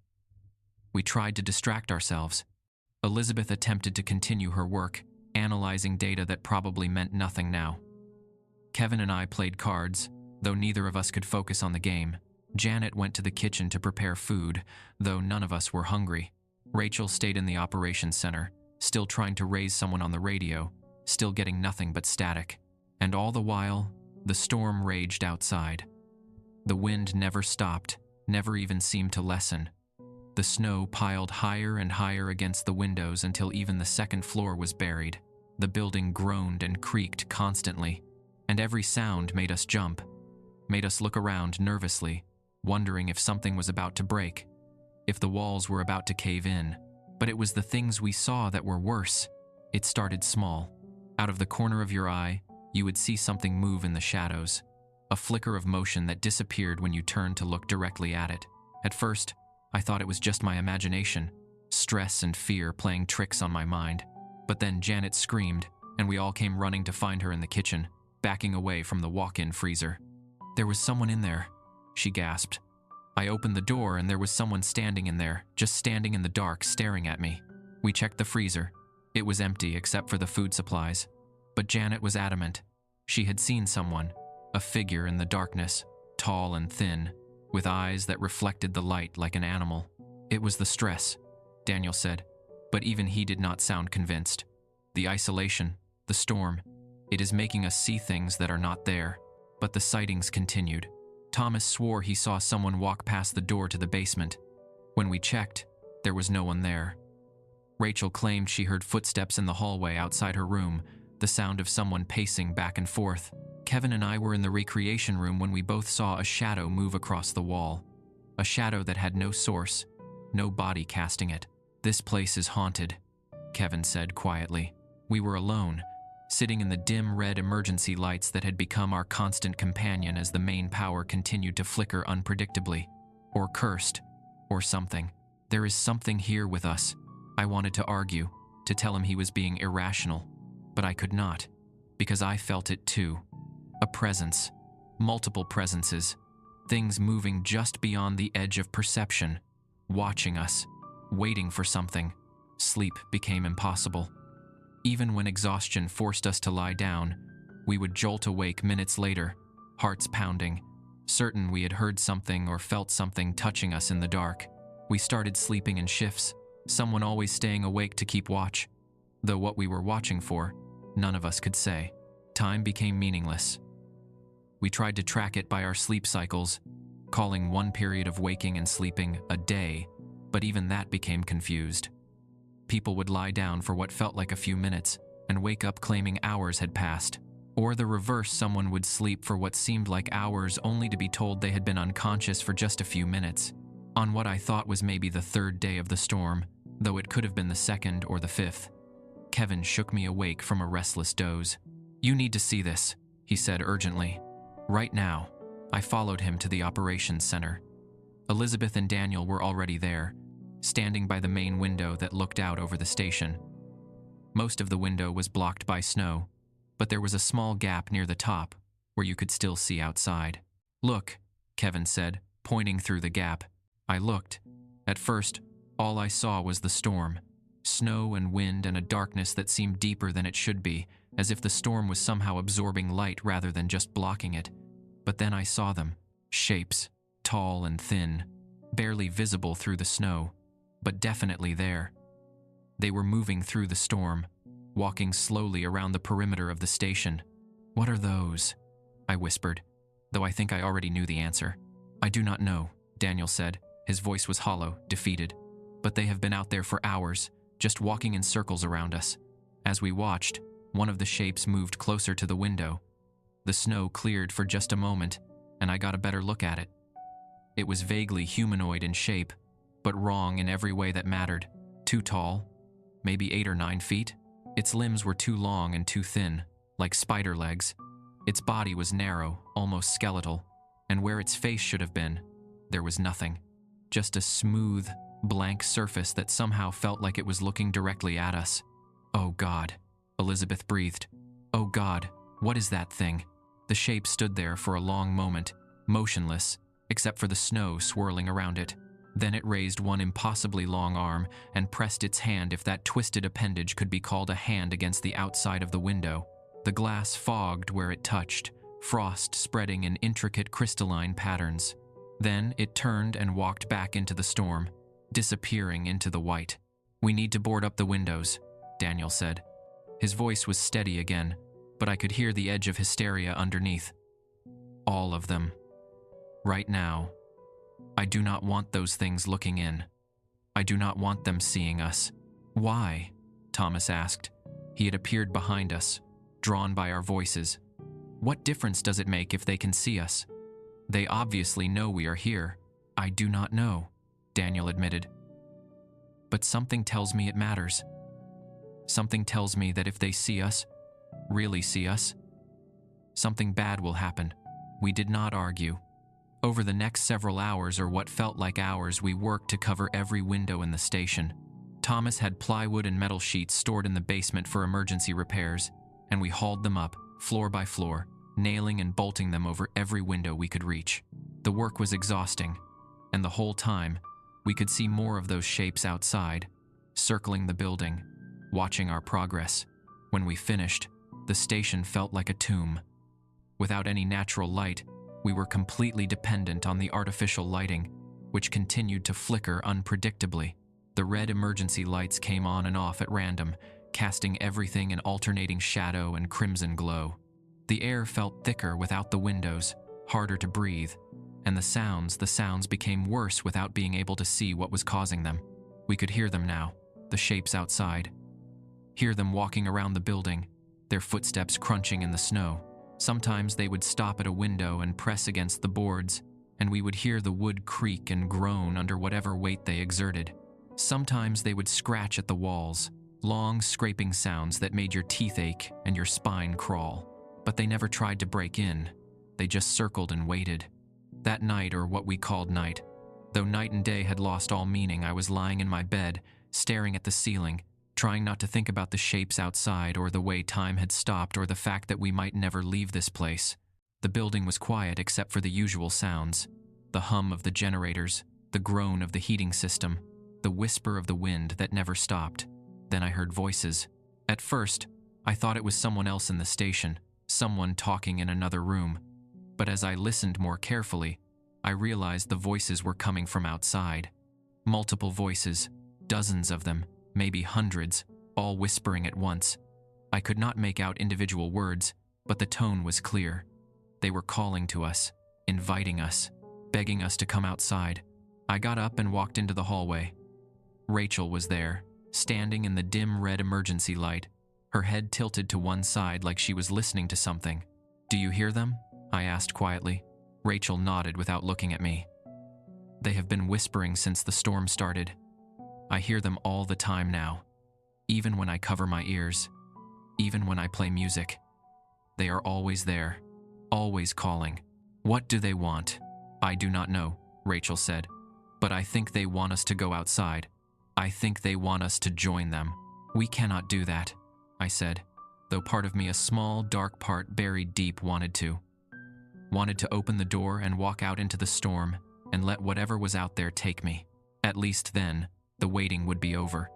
We tried to distract ourselves. Elizabeth attempted to continue her work, analyzing data that probably meant nothing now. Kevin and I played cards, though neither of us could focus on the game. Janet went to the kitchen to prepare food, though none of us were hungry. Rachel stayed in the operations center, still trying to raise someone on the radio, still getting nothing but static. And all the while, the storm raged outside. The wind never stopped, never even seemed to lessen. The snow piled higher and higher against the windows until even the second floor was buried. The building groaned and creaked constantly, and every sound made us jump, made us look around nervously, wondering if something was about to break, if the walls were about to cave in. But it was the things we saw that were worse. It started small. Out of the corner of your eye, you would see something move in the shadows, a flicker of motion that disappeared when you turned to look directly at it. At first, I thought it was just my imagination, stress and fear playing tricks on my mind. But then Janet screamed, and we all came running to find her in the kitchen, backing away from the walk-in freezer. "There was someone in there," she gasped. I opened the door and there was someone standing in there, just standing in the dark, staring at me. We checked the freezer. It was empty except for the food supplies. But Janet was adamant. She had seen someone, a figure in the darkness, tall and thin, with eyes that reflected the light like an animal. "It was the stress," Daniel said, but even he did not sound convinced. "The isolation, the storm, it is making us see things that are not there." But the sightings continued. Thomas swore he saw someone walk past the door to the basement. When we checked, there was no one there. Rachel claimed she heard footsteps in the hallway outside her room, the sound of someone pacing back and forth. Kevin and I were in the recreation room when we both saw a shadow move across the wall. A shadow that had no source, no body casting it. "This place is haunted," Kevin said quietly. We were alone, sitting in the dim red emergency lights that had become our constant companion as the main power continued to flicker unpredictably. Or cursed, or something. "There is something here with us." I wanted to argue, to tell him he was being irrational, but I could not, because I felt it too. A presence, multiple presences, things moving just beyond the edge of perception, watching us, waiting for something. Sleep became impossible. Even when exhaustion forced us to lie down, we would jolt awake minutes later, hearts pounding, certain we had heard something or felt something touching us in the dark. We started sleeping in shifts, someone always staying awake to keep watch. Though what we were watching for, none of us could say. Time became meaningless. We tried to track it by our sleep cycles, calling one period of waking and sleeping a day, but even that became confused. People would lie down for what felt like a few minutes and wake up claiming hours had passed. Or the reverse, someone would sleep for what seemed like hours only to be told they had been unconscious for just a few minutes. On what I thought was maybe the third day of the storm, though it could have been the second or the fifth. Kevin shook me awake from a restless doze. "You need to see this," he said urgently. "Right now." I followed him to the operations center. Elizabeth and Daniel were already there, standing by the main window that looked out over the station. Most of the window was blocked by snow, but there was a small gap near the top where you could still see outside. "Look," Kevin said, pointing through the gap. I looked. At first, all I saw was the storm. Snow and wind and a darkness that seemed deeper than it should be, as if the storm was somehow absorbing light rather than just blocking it. But then I saw them. Shapes, tall and thin, barely visible through the snow, but definitely there. They were moving through the storm, walking slowly around the perimeter of the station. "What are those?" I whispered, though I think I already knew the answer. "I do not know," Daniel said. His voice was hollow, defeated. "But they have been out there for hours, just walking in circles around us." As we watched, one of the shapes moved closer to the window. The snow cleared for just a moment, and I got a better look at it. It was vaguely humanoid in shape, but wrong in every way that mattered. Too tall, maybe 8 or 9 feet. Its limbs were too long and too thin, like spider legs. Its body was narrow, almost skeletal, and where its face should have been, there was nothing. Just a smooth, blank surface that somehow felt like it was looking directly at us. "Oh God," Elizabeth breathed. "Oh God, what is that thing?" The shape stood there for a long moment, motionless, except for the snow swirling around it. Then it raised one impossibly long arm and pressed its hand, if that twisted appendage could be called a hand, against the outside of the window. The glass fogged where it touched, frost spreading in intricate crystalline patterns. Then it turned and walked back into the storm, disappearing into the white. "We need to board up the windows," Daniel said. His voice was steady again, but I could hear the edge of hysteria underneath. "All of them. Right now. I do not want those things looking in. I do not want them seeing us." "Why?" Thomas asked. He had appeared behind us, drawn by our voices. "What difference does it make if they can see us? They obviously know we are here." "I do not know," Daniel admitted. "But something tells me it matters. Something tells me that if they see us, really see us, something bad will happen." We did not argue. Over the next several hours, or what felt like hours, we worked to cover every window in the station. Thomas had plywood and metal sheets stored in the basement for emergency repairs, and we hauled them up, floor by floor, nailing and bolting them over every window we could reach. The work was exhausting, and the whole time, we could see more of those shapes outside, circling the building, watching our progress. When we finished, the station felt like a tomb. Without any natural light, we were completely dependent on the artificial lighting, which continued to flicker unpredictably. The red emergency lights came on and off at random, casting everything in alternating shadow and crimson glow. The air felt thicker without the windows, harder to breathe, and the sounds became worse without being able to see what was causing them. We could hear them now, the shapes outside. Hear them walking around the building, their footsteps crunching in the snow. Sometimes they would stop at a window and press against the boards, and we would hear the wood creak and groan under whatever weight they exerted. Sometimes they would scratch at the walls, long scraping sounds that made your teeth ache and your spine crawl. But they never tried to break in. They just circled and waited. That night, or what we called night, though night and day had lost all meaning, I was lying in my bed, staring at the ceiling, trying not to think about the shapes outside, or the way time had stopped, or the fact that we might never leave this place. The building was quiet except for the usual sounds: the hum of the generators, the groan of the heating system, the whisper of the wind that never stopped. Then I heard voices. At first, I thought it was someone else in the station, someone talking in another room. But as I listened more carefully, I realized the voices were coming from outside. Multiple voices, dozens of them, maybe hundreds, all whispering at once. I could not make out individual words, but the tone was clear. They were calling to us, inviting us, begging us to come outside. I got up and walked into the hallway. Rachel was there, standing in the dim red emergency light, her head tilted to one side like she was listening to something. "Do you hear them?" I asked quietly. Rachel nodded without looking at me. "They have been whispering since the storm started. I hear them all the time now, even when I cover my ears, even when I play music. They are always there, always calling." "What do they want?" "I do not know," Rachel said, "but I think they want us to go outside. I think they want us to join them." "We cannot do that," I said, though part of me, a small, dark part buried deep, wanted to open the door and walk out into the storm and let whatever was out there take me. At least then, the waiting would be over.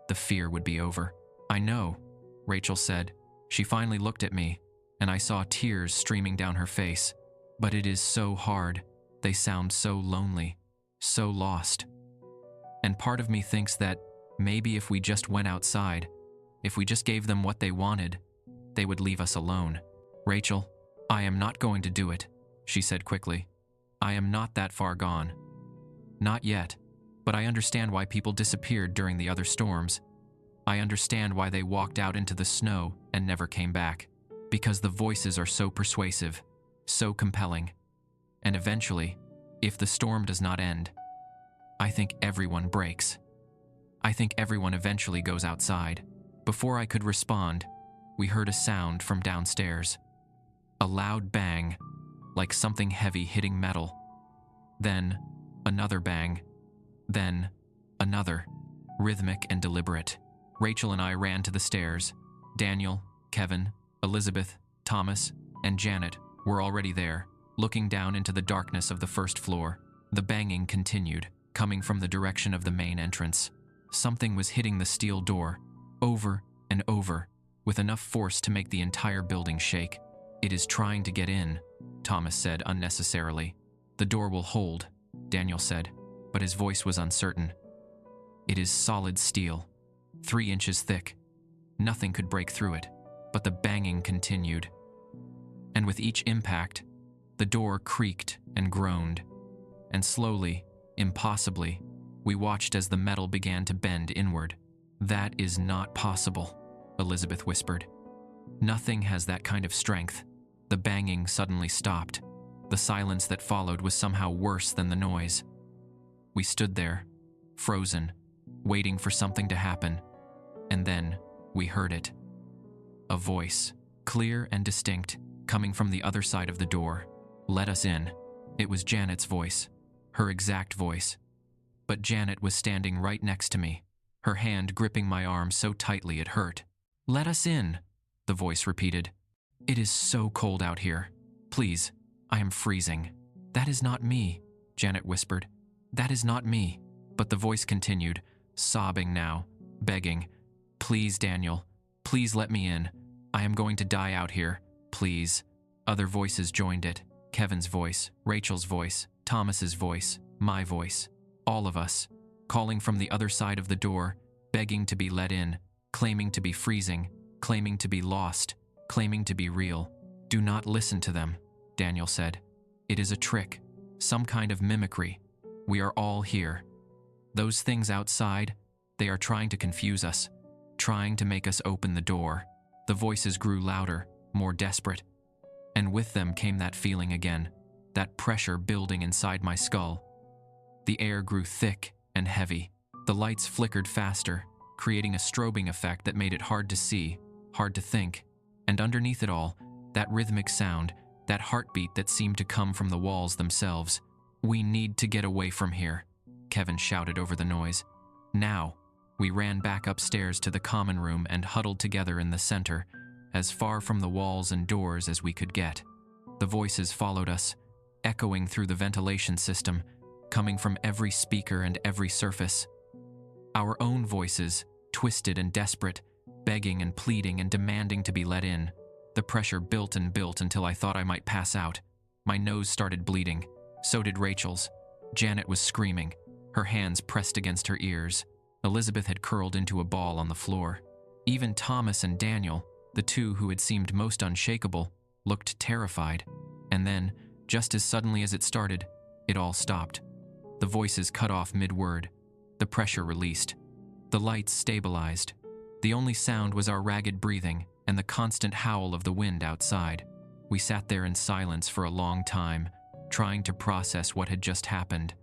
The fear would be over. "I know," Rachel said. She finally looked at me, and I saw tears streaming down her face. "But it is so hard. They sound so lonely, so lost. And part of me thinks that maybe if we just went outside, if we just gave them what they wanted, they would leave us alone." "Rachel, I am not going to do it," she said quickly. "I am not that far gone. Not yet. But I understand why people disappeared during the other storms. I understand why they walked out into the snow and never came back. Because the voices are so persuasive, so compelling. And eventually, if the storm does not end, I think everyone breaks. I think everyone eventually goes outside. Before I could respond, we heard a sound from downstairs. A loud bang, like something heavy hitting metal. Then, another bang. Then, another, rhythmic and deliberate. Rachel and I ran to the stairs. Daniel, Kevin, Elizabeth, Thomas, and Janet were already there, looking down into the darkness of the first floor. The banging continued, coming from the direction of the main entrance. Something was hitting the steel door, over and over, with enough force to make the entire building shake. "It is trying to get in," Thomas said unnecessarily. "The door will hold," Daniel said, but his voice was uncertain. "It is solid steel, 3 inches thick. Nothing could break through it," but the banging continued. And with each impact, the door creaked and groaned. And slowly, impossibly, we watched as the metal began to bend inward. "That is not possible," Elizabeth whispered. "Nothing has that kind of strength." The banging suddenly stopped. The silence that followed was somehow worse than the noise. We stood there, frozen, waiting for something to happen. And then we heard it. A voice, clear and distinct, coming from the other side of the door. "Let us in." It was Janet's voice, her exact voice. But Janet was standing right next to me, her hand gripping my arm so tightly it hurt. "Let us in," the voice repeated. "It is so cold out here. Please, I am freezing." "That is not me," Janet whispered. "That is not me." But the voice continued, sobbing now, begging, "Please, Daniel, please let me in. I am going to die out here. Please." Other voices joined it. Kevin's voice, Rachel's voice, Thomas's voice, my voice. All of us, calling from the other side of the door, begging to be let in, claiming to be freezing, claiming to be lost, claiming to be real. "Do not listen to them," Daniel said. "It is a trick, some kind of mimicry. We are all here. Those things outside, they are trying to confuse us, trying to make us open the door." The voices grew louder, more desperate. And with them came that feeling again, that pressure building inside my skull. The air grew thick and heavy. The lights flickered faster, creating a strobing effect that made it hard to see, hard to think. And underneath it all, that rhythmic sound, that heartbeat that seemed to come from the walls themselves. "We need to get away from here," Kevin shouted over the noise. Now, we ran back upstairs to the common room and huddled together in the center, as far from the walls and doors as we could get. The voices followed us, echoing through the ventilation system, coming from every speaker and every surface. Our own voices, twisted and desperate, begging and pleading and demanding to be let in. The pressure built and built until I thought I might pass out. My nose started bleeding. So did Rachel's. Janet was screaming, her hands pressed against her ears. Elizabeth had curled into a ball on the floor. Even Thomas and Daniel, the two who had seemed most unshakable, looked terrified. And then, just as suddenly as it started, it all stopped. The voices cut off mid-word. The pressure released. The lights stabilized. The only sound was our ragged breathing and the constant howl of the wind outside. We sat there in silence for a long time, trying to process what had just happened,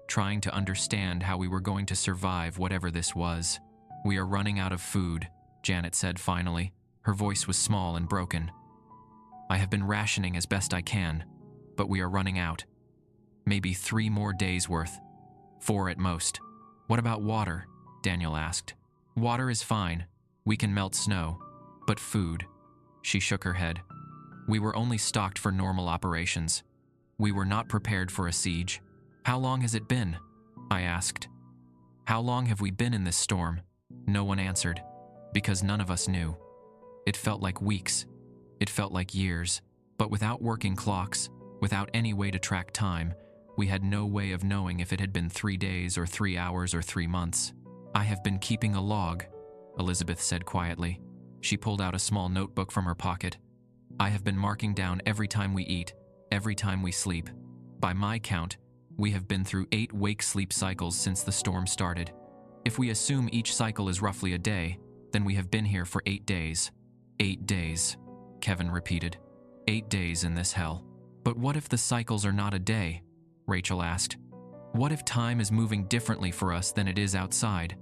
trying to understand how we were going to survive whatever this was. "We are running out of food," Janet said finally. Her voice was small and broken. "I have been rationing as best I can, but we are running out. Maybe 3 more days worth. 4 at most." "What about water?" Daniel asked. "Water is fine. We can melt snow. But food?" She shook her head. "We were only stocked for normal operations. We were not prepared for a siege." "How long has it been?" I asked. "How long have we been in this storm?" No one answered, because none of us knew. It felt like weeks. It felt like years. But without working clocks, without any way to track time, we had no way of knowing if it had been 3 days or 3 hours or 3 months. "I have been keeping a log," Elizabeth said quietly. She pulled out a small notebook from her pocket. "I have been marking down every time we eat, every time we sleep. By my count, we have been through 8 wake-sleep cycles since the storm started. If we assume each cycle is roughly a day, then we have been here for 8 days. 8 days." Kevin repeated. 8 days in this hell. But what if the cycles are not a day? Rachel asked. What if time is moving differently for us than it is outside?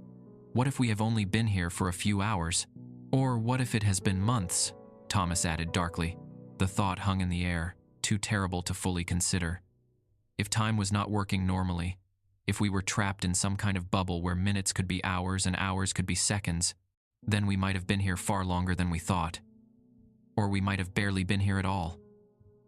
What if we have only been here for a few hours? Or what if it has been months? Thomas added darkly. The thought hung in the air, too terrible to fully consider. If time was not working normally, if we were trapped in some kind of bubble where minutes could be hours and hours could be seconds, then we might have been here far longer than we thought. Or we might have barely been here at all.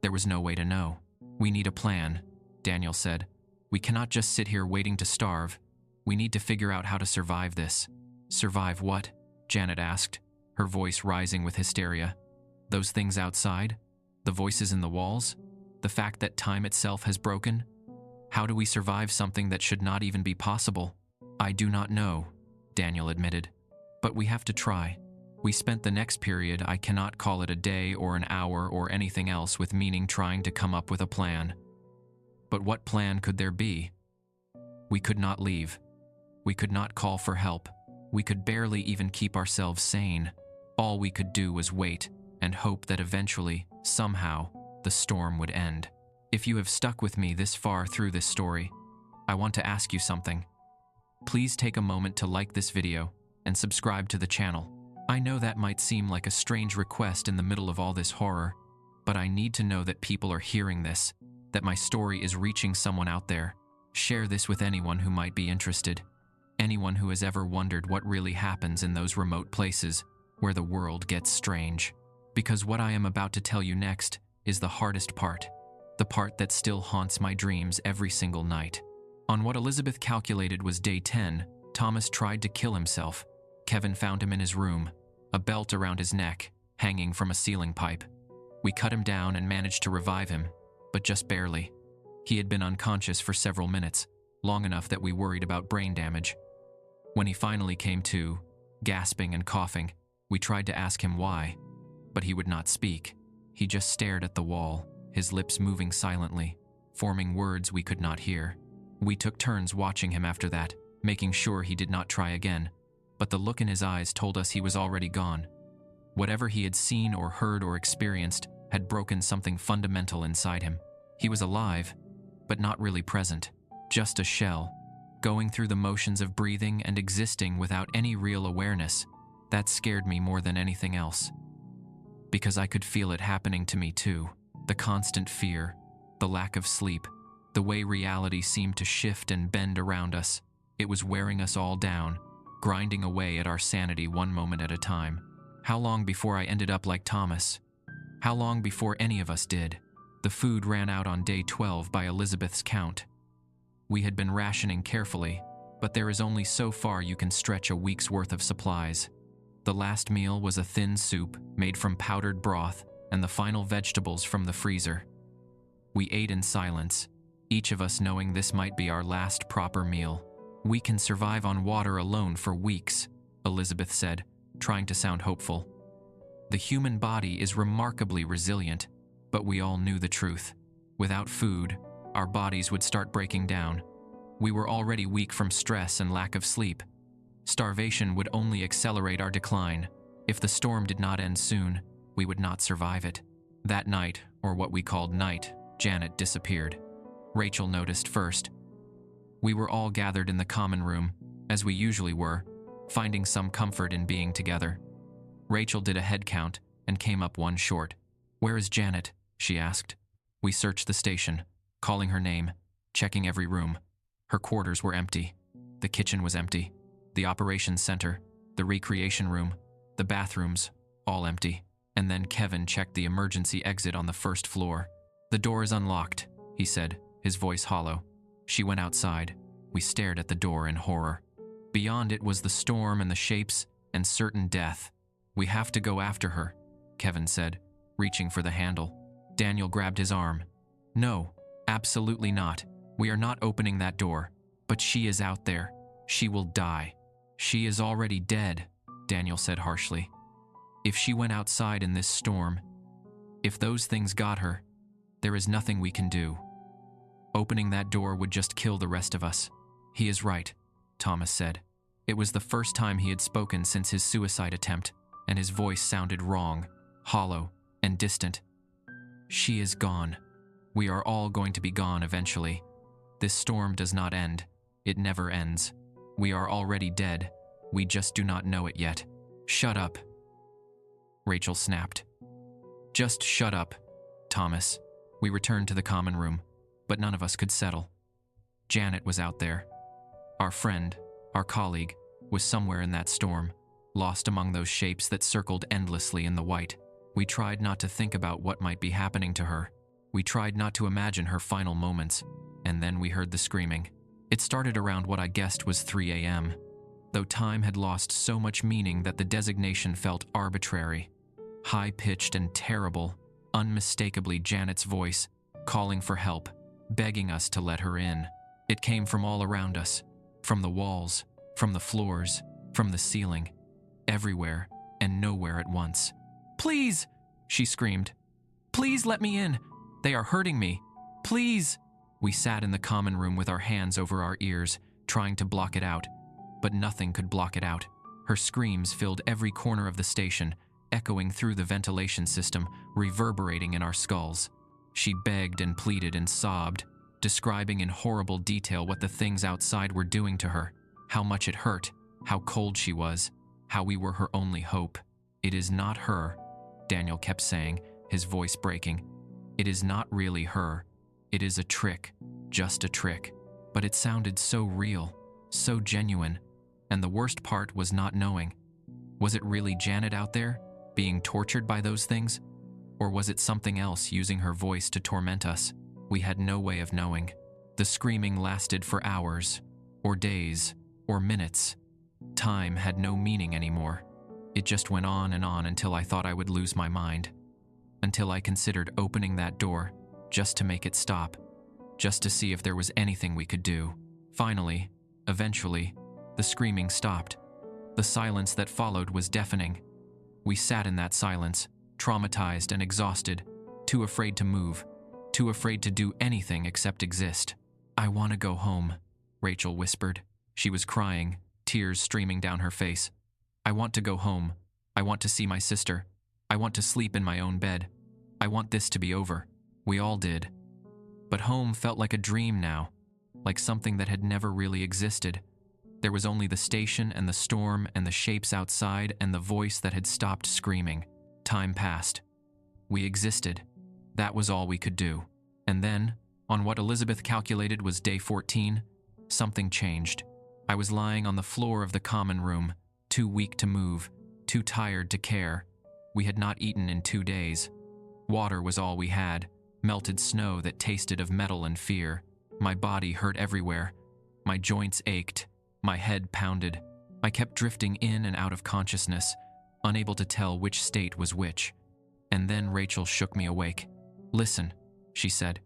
There was no way to know. We need a plan, Daniel said. We cannot just sit here waiting to starve. We need to figure out how to survive this. Survive what? Janet asked, her voice rising with hysteria. Those things outside? The voices in the walls? The fact that time itself has broken? How do we survive something that should not even be possible? I do not know, Daniel admitted. But we have to try. We spent the next period, I cannot call it a day or an hour or anything else with meaning, trying to come up with a plan. But what plan could there be? We could not leave. We could not call for help. We could barely even keep ourselves sane. All we could do was wait and hope that eventually, somehow, the storm would end. If you have stuck with me this far through this story, I want to ask you something. Please take a moment to like this video and subscribe to the channel. I know that might seem like a strange request in the middle of all this horror, but I need to know that people are hearing this, that my story is reaching someone out there. Share this with anyone who might be interested, anyone who has ever wondered what really happens in those remote places where the world gets strange. Because what I am about to tell you next is the hardest part, the part that still haunts my dreams every single night. On what Elizabeth calculated was day 10, Thomas tried to kill himself. Kevin found him in his room, a belt around his neck, hanging from a ceiling pipe. We cut him down and managed to revive him, but just barely. He had been unconscious for several minutes, long enough that we worried about brain damage. When he finally came to, gasping and coughing, we tried to ask him why, but he would not speak. He just stared at the wall, his lips moving silently, forming words we could not hear. We took turns watching him after that, making sure he did not try again, but the look in his eyes told us he was already gone. Whatever he had seen or heard or experienced had broken something fundamental inside him. He was alive, but not really present, just a shell, going through the motions of breathing and existing without any real awareness. That scared me more than anything else. Because I could feel it happening to me too. The constant fear, the lack of sleep, the way reality seemed to shift and bend around us. It was wearing us all down, grinding away at our sanity one moment at a time. How long before I ended up like Thomas? How long before any of us did? The food ran out on day 12 by Elizabeth's count. We had been rationing carefully, but there is only so far you can stretch a week's worth of supplies. The last meal was a thin soup made from powdered broth and the final vegetables from the freezer. We ate in silence, each of us knowing this might be our last proper meal. We can survive on water alone for weeks, Elizabeth said, trying to sound hopeful. The human body is remarkably resilient, but we all knew the truth. Without food, our bodies would start breaking down. We were already weak from stress and lack of sleep. Starvation would only accelerate our decline. If the storm did not end soon, we would not survive it. That night, or what we called night, Janet disappeared. Rachel noticed first. We were all gathered in the common room, as we usually were, finding some comfort in being together. Rachel did a head count and came up one short. "Where is Janet?" she asked. We searched the station, calling her name, checking every room. Her quarters were empty. The kitchen was empty. The operations center, the recreation room, the bathrooms, all empty. And then Kevin checked the emergency exit on the first floor. "The door is unlocked," he said, his voice hollow. She went outside. We stared at the door in horror. Beyond it was the storm and the shapes and certain death. "We have to go after her," Kevin said, reaching for the handle. Daniel grabbed his arm. "No, absolutely not. We are not opening that door. But she is out there. She will die." "She is already dead," Daniel said harshly. "If she went outside in this storm, if those things got her, there is nothing we can do. Opening that door would just kill the rest of us." "He is right," Thomas said. It was the first time he had spoken since his suicide attempt, and his voice sounded wrong, hollow, and distant. She is gone. We are all going to be gone eventually. This storm does not end. It never ends. We are already dead. We just do not know it yet. Shut up. Rachel snapped. Just shut up, Thomas. We returned to the common room, but none of us could settle. Janet was out there. Our friend, our colleague, was somewhere in that storm, lost among those shapes that circled endlessly in the white. We tried not to think about what might be happening to her. We tried not to imagine her final moments, and then we heard the screaming. It started around what I guessed was 3 a.m., though time had lost so much meaning that the designation felt arbitrary. High-pitched and terrible, unmistakably Janet's voice, calling for help, begging us to let her in. It came from all around us, from the walls, from the floors, from the ceiling, everywhere and nowhere at once. "Please!" she screamed. "Please let me in! They are hurting me! Please!" We sat in the common room with our hands over our ears, trying to block it out, but nothing could block it out. Her screams filled every corner of the station, echoing through the ventilation system, reverberating in our skulls. She begged and pleaded and sobbed, describing in horrible detail what the things outside were doing to her, how much it hurt, how cold she was, how we were her only hope. "It is not her," Daniel kept saying, his voice breaking. "It is not really her. It is a trick, just a trick." But it sounded so real, so genuine, and the worst part was not knowing. Was it really Janet out there, being tortured by those things? Or was it something else using her voice to torment us? We had no way of knowing. The screaming lasted for hours, or days, or minutes. Time had no meaning anymore. It just went on until I thought I would lose my mind. Until I considered opening that door, just to make it stop, just to see if there was anything we could do. Finally, eventually, the screaming stopped. The silence that followed was deafening. We sat in that silence, traumatized and exhausted, too afraid to move, too afraid to do anything except exist. "I want to go home," Rachel whispered. She was crying, tears streaming down her face. "I want to go home. I want to see my sister. I want to sleep in my own bed. I want this to be over." We all did. But home felt like a dream now, like something that had never really existed. There was only the station and the storm and the shapes outside and the voice that had stopped screaming. Time passed. We existed. That was all we could do. And then, on what Elizabeth calculated was day 14, something changed. I was lying on the floor of the common room, too weak to move, too tired to care. We had not eaten in 2 days. Water was all we had, melted snow that tasted of metal and fear. My body hurt everywhere. My joints ached. My head pounded. I kept drifting in and out of consciousness, unable to tell which state was which. And then Rachel shook me awake. "Listen," she said.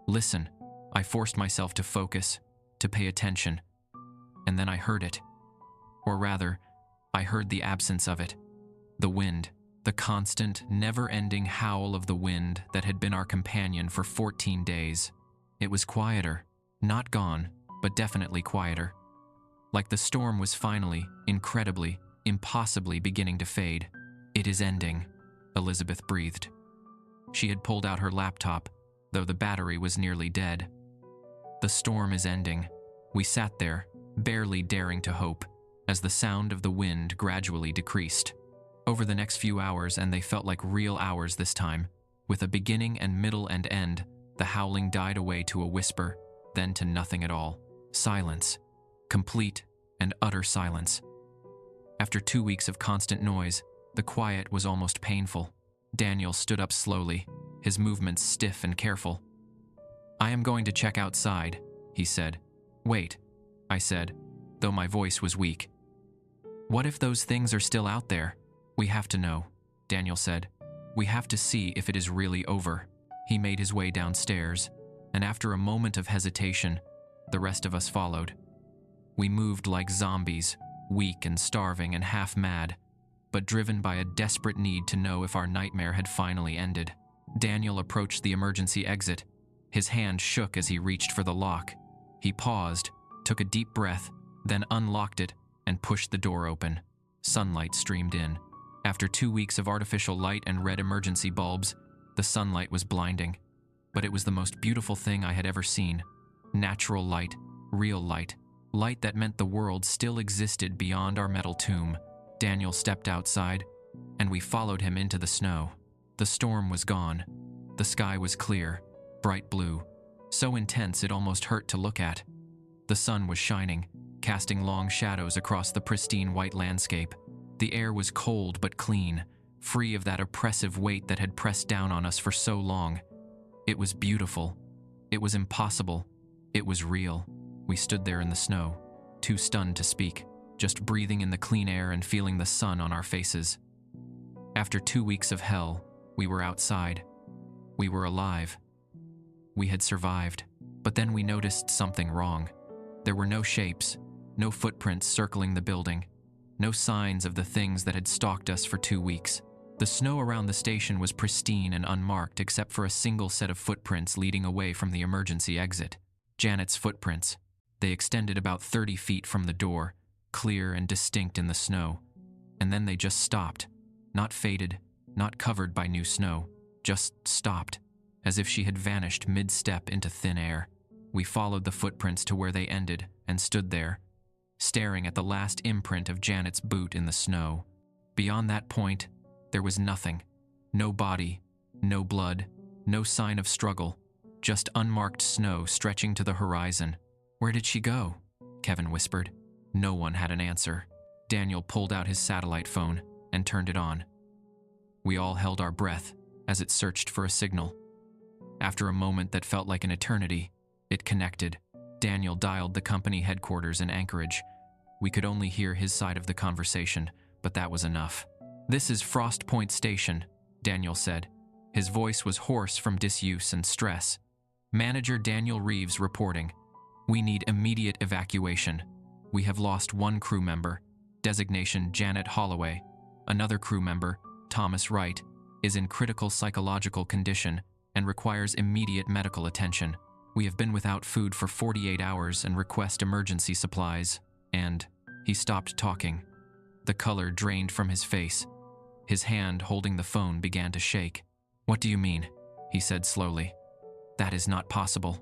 "Listen." I forced myself to focus, to pay attention. And then I heard it. Or rather, I heard the absence of it. The wind. The constant, never-ending howl of the wind that had been our companion for 14 days. It was quieter. Not gone, but definitely quieter. Like the storm was finally, incredibly, impossibly beginning to fade. "It is ending," Elizabeth breathed. She had pulled out her laptop, though the battery was nearly dead. "The storm is ending." We sat there, barely daring to hope, as the sound of the wind gradually decreased. Over the next few hours, and they felt like real hours this time, with a beginning and middle and end, the howling died away to a whisper, then to nothing at all. Silence. Complete and utter silence. After 2 weeks of constant noise, the quiet was almost painful. Daniel stood up slowly, his movements stiff and careful. "I am going to check outside," he said. "Wait," I said, though my voice was weak. "What if those things are still out there?" "We have to know," Daniel said. "We have to see if it is really over." He made his way downstairs, and after a moment of hesitation, the rest of us followed. We moved like zombies, weak and starving and half-mad, but driven by a desperate need to know if our nightmare had finally ended. Daniel approached the emergency exit. His hand shook as he reached for the lock. He paused, took a deep breath, then unlocked it and pushed the door open. Sunlight streamed in. After 2 weeks of artificial light and red emergency bulbs, the sunlight was blinding. But it was the most beautiful thing I had ever seen. Natural light, real light, light that meant the world still existed beyond our metal tomb. Daniel stepped outside, and we followed him into the snow. The storm was gone. The sky was clear, bright blue, so intense it almost hurt to look at. The sun was shining, casting long shadows across the pristine white landscape. The air was cold but clean, free of that oppressive weight that had pressed down on us for so long. It was beautiful. It was impossible. It was real. We stood there in the snow, too stunned to speak, just breathing in the clean air and feeling the sun on our faces. After 2 weeks of hell, we were outside. We were alive. We had survived. But then we noticed something wrong. There were no shapes, no footprints circling the building, no signs of the things that had stalked us for 2 weeks. The snow around the station was pristine and unmarked except for a single set of footprints leading away from the emergency exit. Janet's footprints. They extended about 30 feet from the door, clear and distinct in the snow. And then they just stopped. Not faded, not covered by new snow. Just stopped, as if she had vanished mid-step into thin air. We followed the footprints to where they ended and stood there, staring at the last imprint of Janet's boot in the snow. Beyond that point, there was nothing. No body, no blood, no sign of struggle, just unmarked snow stretching to the horizon. "Where did she go?" Kevin whispered. No one had an answer. Daniel pulled out his satellite phone and turned it on. We all held our breath as it searched for a signal. After a moment that felt like an eternity, it connected. Daniel dialed the company headquarters in Anchorage. We could only hear his side of the conversation, but that was enough. "This is Frost Point Station," Daniel said. His voice was hoarse from disuse and stress. "Manager Daniel Reeves reporting. We need immediate evacuation. We have lost one crew member, designation Janet Holloway. Another crew member, Thomas Wright, is in critical psychological condition and requires immediate medical attention. We have been without food for 48 hours and request emergency supplies." And he stopped talking. The color drained from his face. His hand holding the phone began to shake. "What do you mean?" he said slowly. "That is not possible.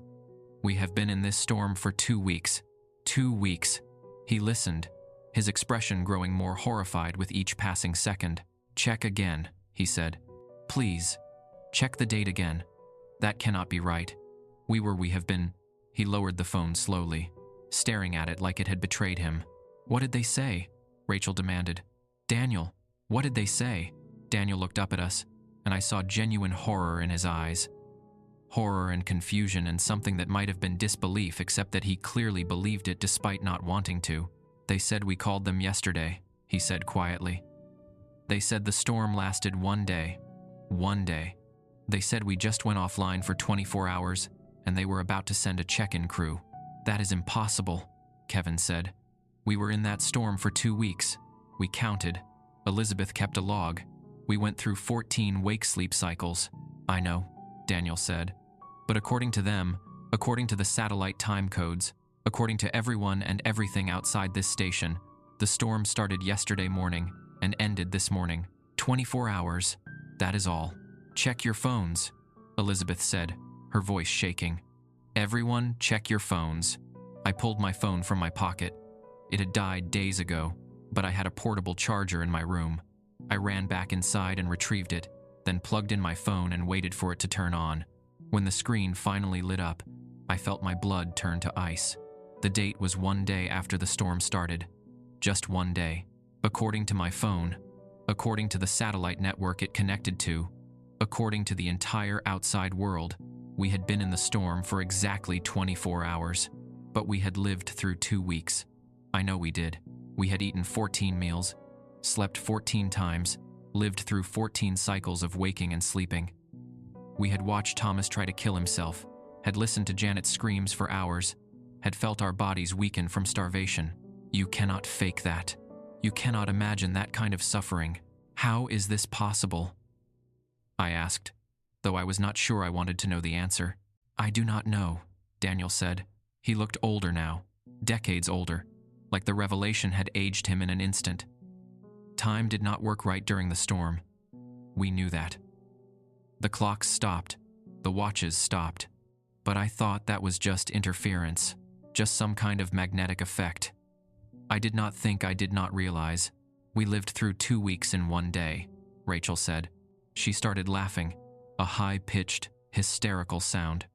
We have been in this storm for 2 weeks. 2 weeks. He listened, his expression growing more horrified with each passing second. "Check again," he said. "Please, check the date again. That cannot be right. We have been." He lowered the phone slowly, staring at it like it had betrayed him. "What did they say?" Rachel demanded. "Daniel, what did they say?" Daniel looked up at us, and I saw genuine horror in his eyes. Horror and confusion and something that might have been disbelief, except that he clearly believed it despite not wanting to. "They said we called them yesterday," he said quietly. "They said the storm lasted 1 day. 1 day. They said we just went offline for 24 hours, and they were about to send a check-in crew." "That is impossible," Kevin said. "We were in that storm for 2 weeks. We counted. Elizabeth kept a log. We went through 14 wake-sleep cycles." "I know," Daniel said. "But according to them, according to the satellite time codes, according to everyone and everything outside this station, the storm started yesterday morning and ended this morning. 24 hours. That is all." "Check your phones," Elizabeth said, her voice shaking. "Everyone, check your phones." I pulled my phone from my pocket. It had died days ago, but I had a portable charger in my room. I ran back inside and retrieved it, then plugged in my phone and waited for it to turn on. When the screen finally lit up, I felt my blood turn to ice. The date was 1 day after the storm started. Just 1 day. According to my phone, according to the satellite network it connected to, according to the entire outside world, we had been in the storm for exactly 24 hours. But we had lived through 2 weeks. I know we did. We had eaten 14 meals, slept 14 times, lived through 14 cycles of waking and sleeping. We had watched Thomas try to kill himself, had listened to Janet's screams for hours, had felt our bodies weaken from starvation. You cannot fake that. You cannot imagine that kind of suffering. How is this possible? I asked, though I was not sure I wanted to know the answer. "I do not know," Daniel said. He looked older now, decades older, like the revelation had aged him in an instant. Time did not work right during the storm. We knew that. The clocks stopped. The watches stopped. But I thought that was just interference, just some kind of magnetic effect. I did not think I did not realize. We lived through 2 weeks in one day, Rachel said. She started laughing, a high-pitched, hysterical sound.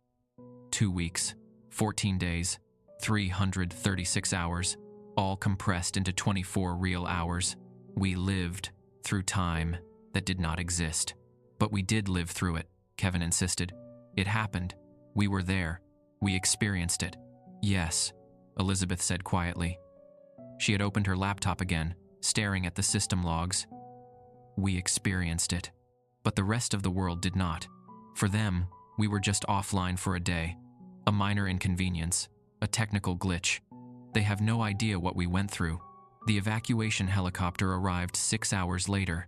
2 weeks, 14 days, 336 hours, all compressed into 24 real hours. We lived through time that did not exist. But we did live through it, Kevin insisted. It happened. We were there. We experienced it. Yes, Elizabeth said quietly. She had opened her laptop again, staring at the system logs. We experienced it. But the rest of the world did not. For them, we were just offline for a day. A minor inconvenience, a technical glitch. They have no idea what we went through. The evacuation helicopter arrived 6 hours later.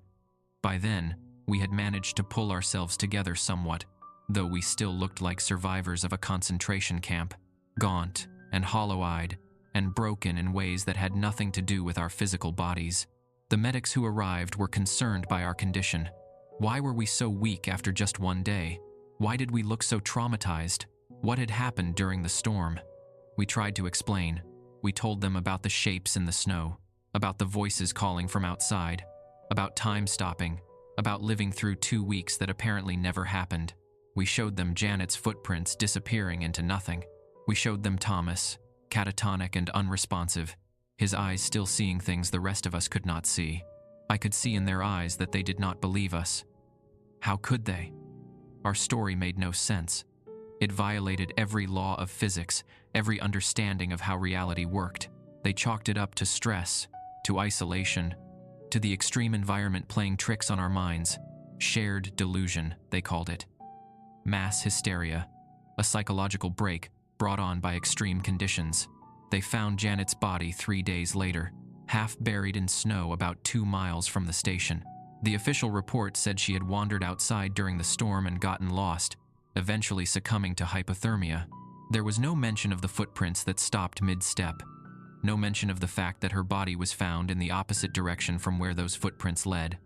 By then, we had managed to pull ourselves together somewhat, though we still looked like survivors of a concentration camp, gaunt and hollow-eyed and broken in ways that had nothing to do with our physical bodies. The medics who arrived were concerned by our condition. Why were we so weak after just one day? Why did we look so traumatized? What had happened during the storm? We tried to explain. We told them about the shapes in the snow, about the voices calling from outside, about time stopping, about living through 2 weeks that apparently never happened. We showed them Janet's footprints disappearing into nothing. We showed them Thomas, catatonic and unresponsive, his eyes still seeing things the rest of us could not see. I could see in their eyes that they did not believe us. How could they? Our story made no sense. It violated every law of physics, every understanding of how reality worked. They chalked it up to stress, to isolation, to the extreme environment playing tricks on our minds. Shared delusion, they called it. Mass hysteria, a psychological break brought on by extreme conditions. They found Janet's body 3 days later, half buried in snow about 2 miles from the station. The official report said she had wandered outside during the storm and gotten lost, eventually succumbing to hypothermia. There was no mention of the footprints that stopped mid-step. No mention of the fact that her body was found in the opposite direction from where those footprints led.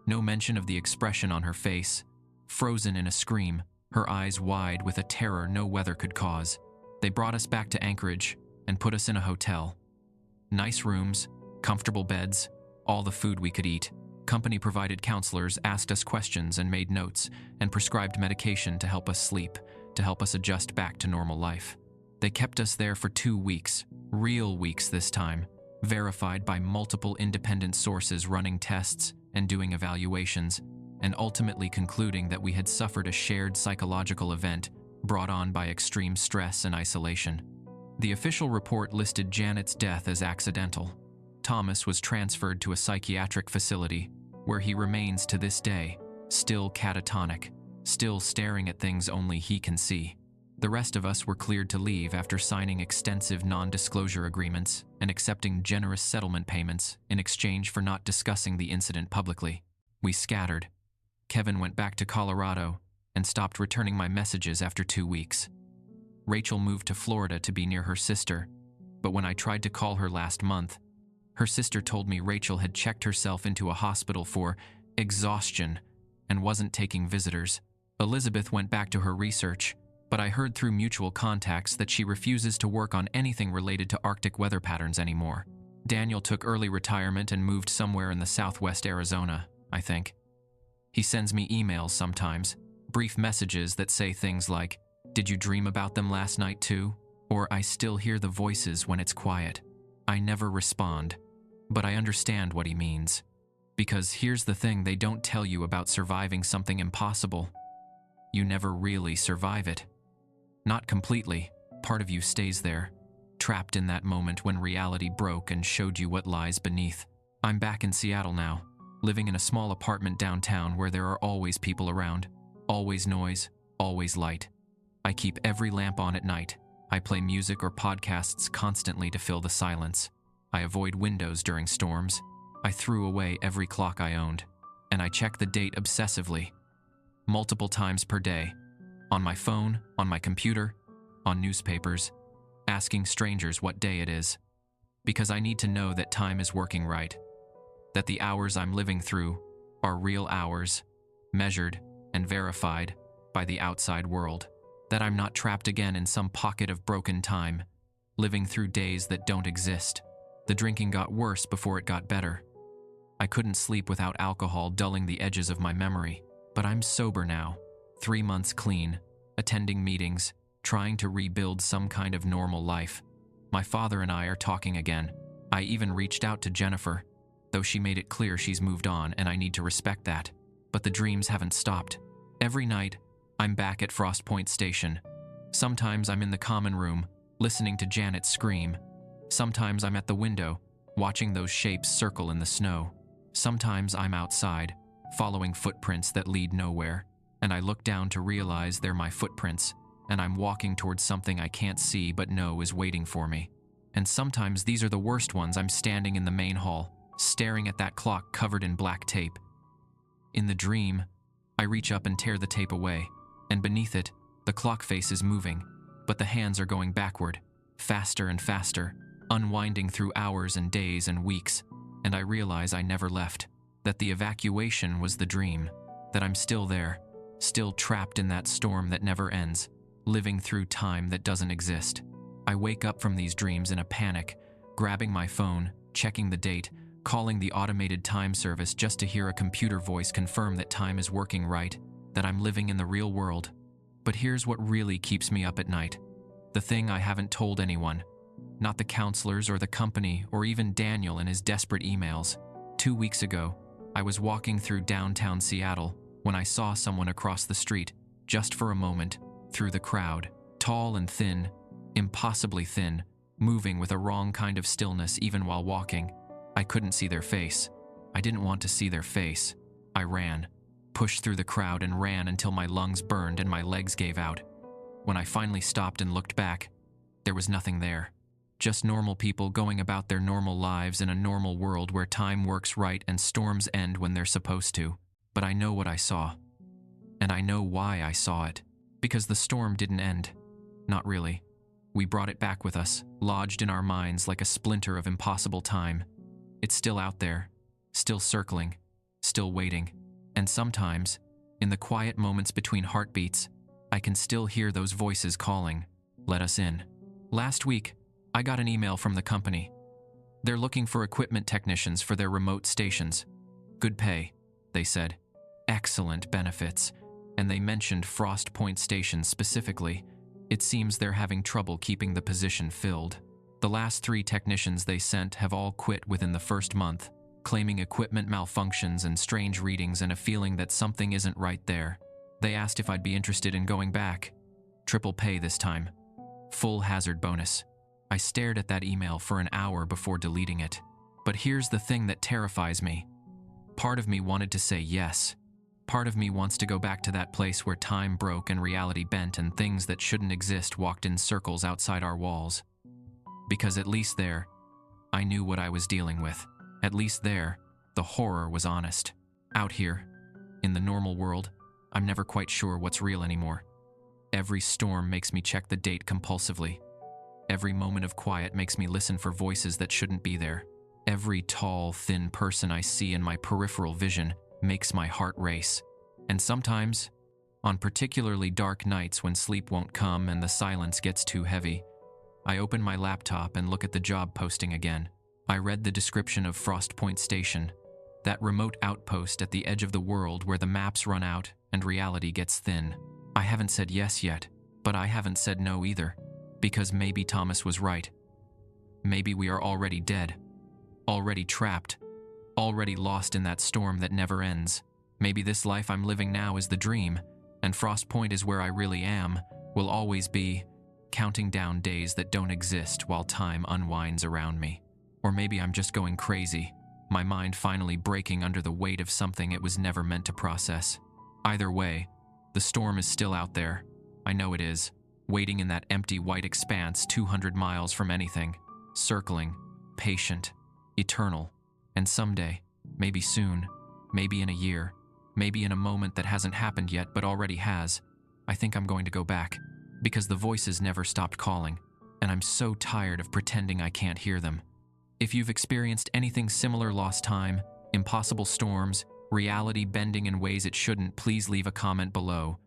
No mention of the expression on her face, frozen in a scream, her eyes wide with a terror no weather could cause. They brought us back to Anchorage and put us in a hotel. Nice rooms, comfortable beds, all the food we could eat. Company-provided counselors asked us questions and made notes and prescribed medication to help us sleep, to help us adjust back to normal life. They kept us there for 2 weeks, real weeks this time, verified by multiple independent sources running tests and doing evaluations, and ultimately concluding that we had suffered a shared psychological event brought on by extreme stress and isolation. The official report listed Janet's death as accidental. Thomas was transferred to a psychiatric facility where he remains to this day, still catatonic, still staring at things only he can see. The rest of us were cleared to leave after signing extensive non-disclosure agreements and accepting generous settlement payments in exchange for not discussing the incident publicly. We scattered. Kevin went back to Colorado and stopped returning my messages after 2 weeks. Rachel moved to Florida to be near her sister, but when I tried to call her last month, her sister told me Rachel had checked herself into a hospital for exhaustion and wasn't taking visitors. Elizabeth went back to her research, but I heard through mutual contacts that she refuses to work on anything related to Arctic weather patterns anymore. Daniel took early retirement and moved somewhere in the southwest Arizona, I think. He sends me emails sometimes, brief messages that say things like, "Did you dream about them last night too?" Or "I still hear the voices when it's quiet." I never respond, but I understand what he means. Because here's the thing they don't tell you about surviving something impossible. You never really survive it. Not completely. Part of you stays there, trapped in that moment when reality broke and showed you what lies beneath. I'm back in Seattle now, living in a small apartment downtown where there are always people around, always noise, always light. I keep every lamp on at night. I play music or podcasts constantly to fill the silence. I avoid windows during storms. I threw away every clock I owned, and I check the date obsessively, multiple times per day, on my phone, on my computer, on newspapers, asking strangers what day it is, because I need to know that time is working right. that the hours I'm living through are real hours, measured and verified by the outside world, that I'm not trapped again in some pocket of broken time, living through days that don't exist. The drinking got worse before it got better. I couldn't sleep without alcohol dulling the edges of my memory, but I'm sober now, 3 months clean, attending meetings, trying to rebuild some kind of normal life. My father and I are talking again. I even reached out to Jennifer, though she made it clear she's moved on and I need to respect that. But the dreams haven't stopped. Every night, I'm back at Frost Point Station. Sometimes I'm in the common room, listening to Janet scream. Sometimes I'm at the window, watching those shapes circle in the snow. Sometimes I'm outside, following footprints that lead nowhere, and I look down to realize they're my footprints, and I'm walking towards something I can't see but know is waiting for me. And sometimes these are the worst ones. I'm standing in the main hall, staring at that clock covered in black tape. In the dream, I reach up and tear the tape away, and beneath it, the clock face is moving, but the hands are going backward, faster and faster, unwinding through hours and days and weeks, and I realize I never left, that the evacuation was the dream, that I'm still there, still trapped in that storm that never ends, living through time that doesn't exist. I wake up from these dreams in a panic, grabbing my phone, checking the date, calling the automated time service just to hear a computer voice confirm that time is working right, that I'm living in the real world. But here's what really keeps me up at night. The thing I haven't told anyone. Not the counselors or the company or even Daniel and his desperate emails. 2 weeks ago, I was walking through downtown Seattle when I saw someone across the street, just for a moment, through the crowd, tall and thin, impossibly thin, moving with a wrong kind of stillness even while walking. I couldn't see their face. I didn't want to see their face. I ran, pushed through the crowd and ran until my lungs burned and my legs gave out. When I finally stopped and looked back, there was nothing there. Just normal people going about their normal lives in a normal world where time works right and storms end when they're supposed to. But I know what I saw. And I know why I saw it. Because the storm didn't end. Not really. We brought it back with us, lodged in our minds like a splinter of impossible time. It's still out there, still circling, still waiting. And sometimes, in the quiet moments between heartbeats, I can still hear those voices calling, "Let us in." Last week, I got an email from the company. They're looking for equipment technicians for their remote stations. Good pay, they said. Excellent benefits. And they mentioned Frost Point Station specifically. It seems they're having trouble keeping the position filled. The last 3 technicians they sent have all quit within the first month, claiming equipment malfunctions and strange readings and a feeling that something isn't right there. They asked if I'd be interested in going back. Triple pay this time. Full hazard bonus. I stared at that email for an hour before deleting it. But here's the thing that terrifies me. Part of me wanted to say yes. Part of me wants to go back to that place where time broke and reality bent and things that shouldn't exist walked in circles outside our walls. Because at least there, I knew what I was dealing with. At least there, the horror was honest. Out here, in the normal world, I'm never quite sure what's real anymore. Every storm makes me check the date compulsively. Every moment of quiet makes me listen for voices that shouldn't be there. Every tall, thin person I see in my peripheral vision makes my heart race. And sometimes, on particularly dark nights when sleep won't come and the silence gets too heavy, I open my laptop and look at the job posting again. I read the description of Frost Point Station, that remote outpost at the edge of the world where the maps run out and reality gets thin. I haven't said yes yet, but I haven't said no either, because maybe Thomas was right. Maybe we are already dead, already trapped, already lost in that storm that never ends. Maybe this life I'm living now is the dream, and Frost Point is where I really am, will always be, counting down days that don't exist while time unwinds around me. Or maybe I'm just going crazy, my mind finally breaking under the weight of something it was never meant to process. Either way, the storm is still out there. I know it is, waiting in that empty white expanse 200 miles from anything, circling, patient, eternal, and someday, maybe soon, maybe in a year, maybe in a moment that hasn't happened yet but already has, I think I'm going to go back, because the voices never stopped calling, and I'm so tired of pretending I can't hear them. If you've experienced anything similar lost time, Impossible storms, reality bending in ways it shouldn't. Please leave a comment below.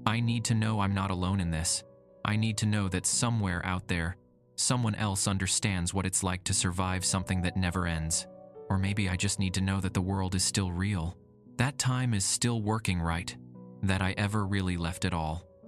I need to know I'm not alone in this. I need to know that somewhere out there, someone else understands what it's like to survive something that never ends. Or maybe I just need to know that the world is still real. That time is still working right. That I ever really left it all.